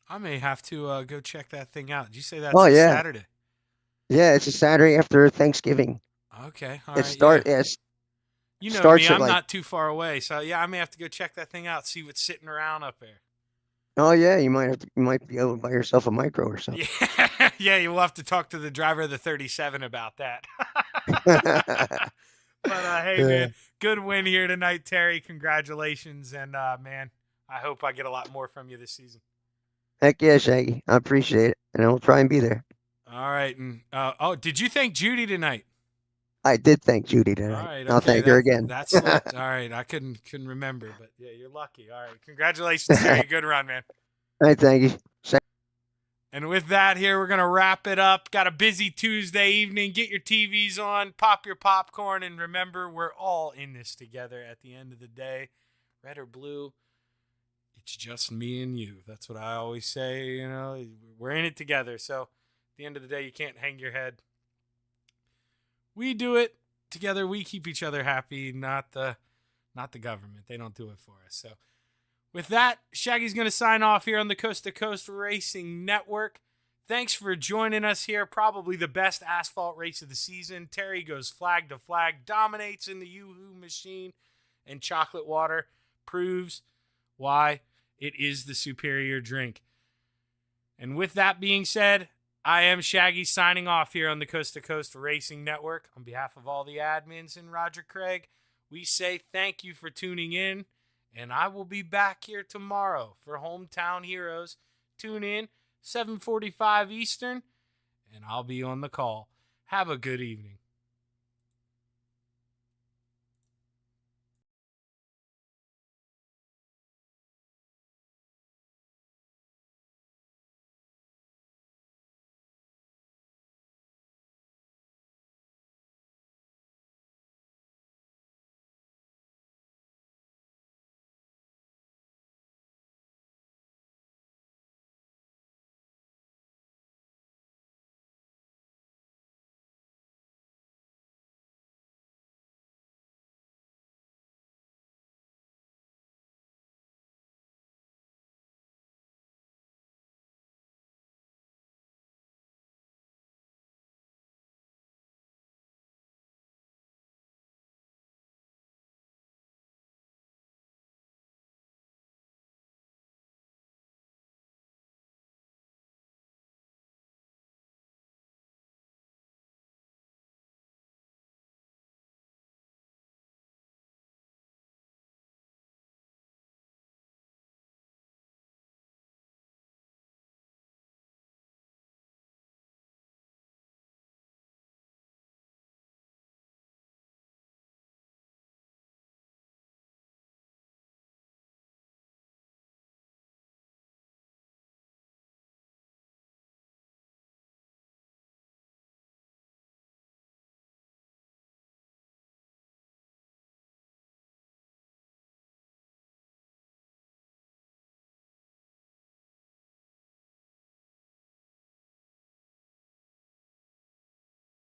I may have to go check that thing out. Did you say that's Oh, this yeah. Saturday? Yeah, it's a Saturday after Thanksgiving. Okay, all It right, yeah. You know me, starts at I'm like, not too far away, so yeah, I may have to go check that thing out, see what's sitting around up there. oh yeah, you might be able to buy yourself a micro or something. Yeah, yeah, you'll have to talk to the driver of the 37 about that. But hey, Yeah. man, good win here tonight, Terry. Congratulations, and man, I hope I get a lot more from you this season. Heck yeah, Shaggy. I appreciate it, and I'll try and be there. All right, and did you thank Judy tonight? I did thank Judy tonight. All right, I'll okay, thank her again. that slipped. All right, I couldn't remember, but yeah, you're lucky. All right, congratulations, Terry. Good run, man. All right, thank you. And with that, here we're gonna wrap it up. Got a busy Tuesday evening. Get your TVs on, pop your popcorn, and remember, we're all in this together. At the end of the day, red or blue, it's just me and you. That's what I always say. We're in it together. So at the end of the day, you can't hang your head. We do it together. We keep each other happy, not the government. They don't do it for us. So with that, Shaggy's going to sign off here on the Coast to Coast Racing Network. Thanks for joining us here. Probably the best asphalt race of the season. Terry goes flag to flag, dominates in the Yoo-Hoo machine, and chocolate water proves why it is the superior drink. And with that being said, I am Shaggy signing off here on the Coast to Coast Racing Network. On behalf of all the admins and Roger Craig, we say thank you for tuning in. And I will be back here tomorrow for Hometown Heroes. Tune in, 7:45 Eastern, and I'll be on the call. Have a good evening.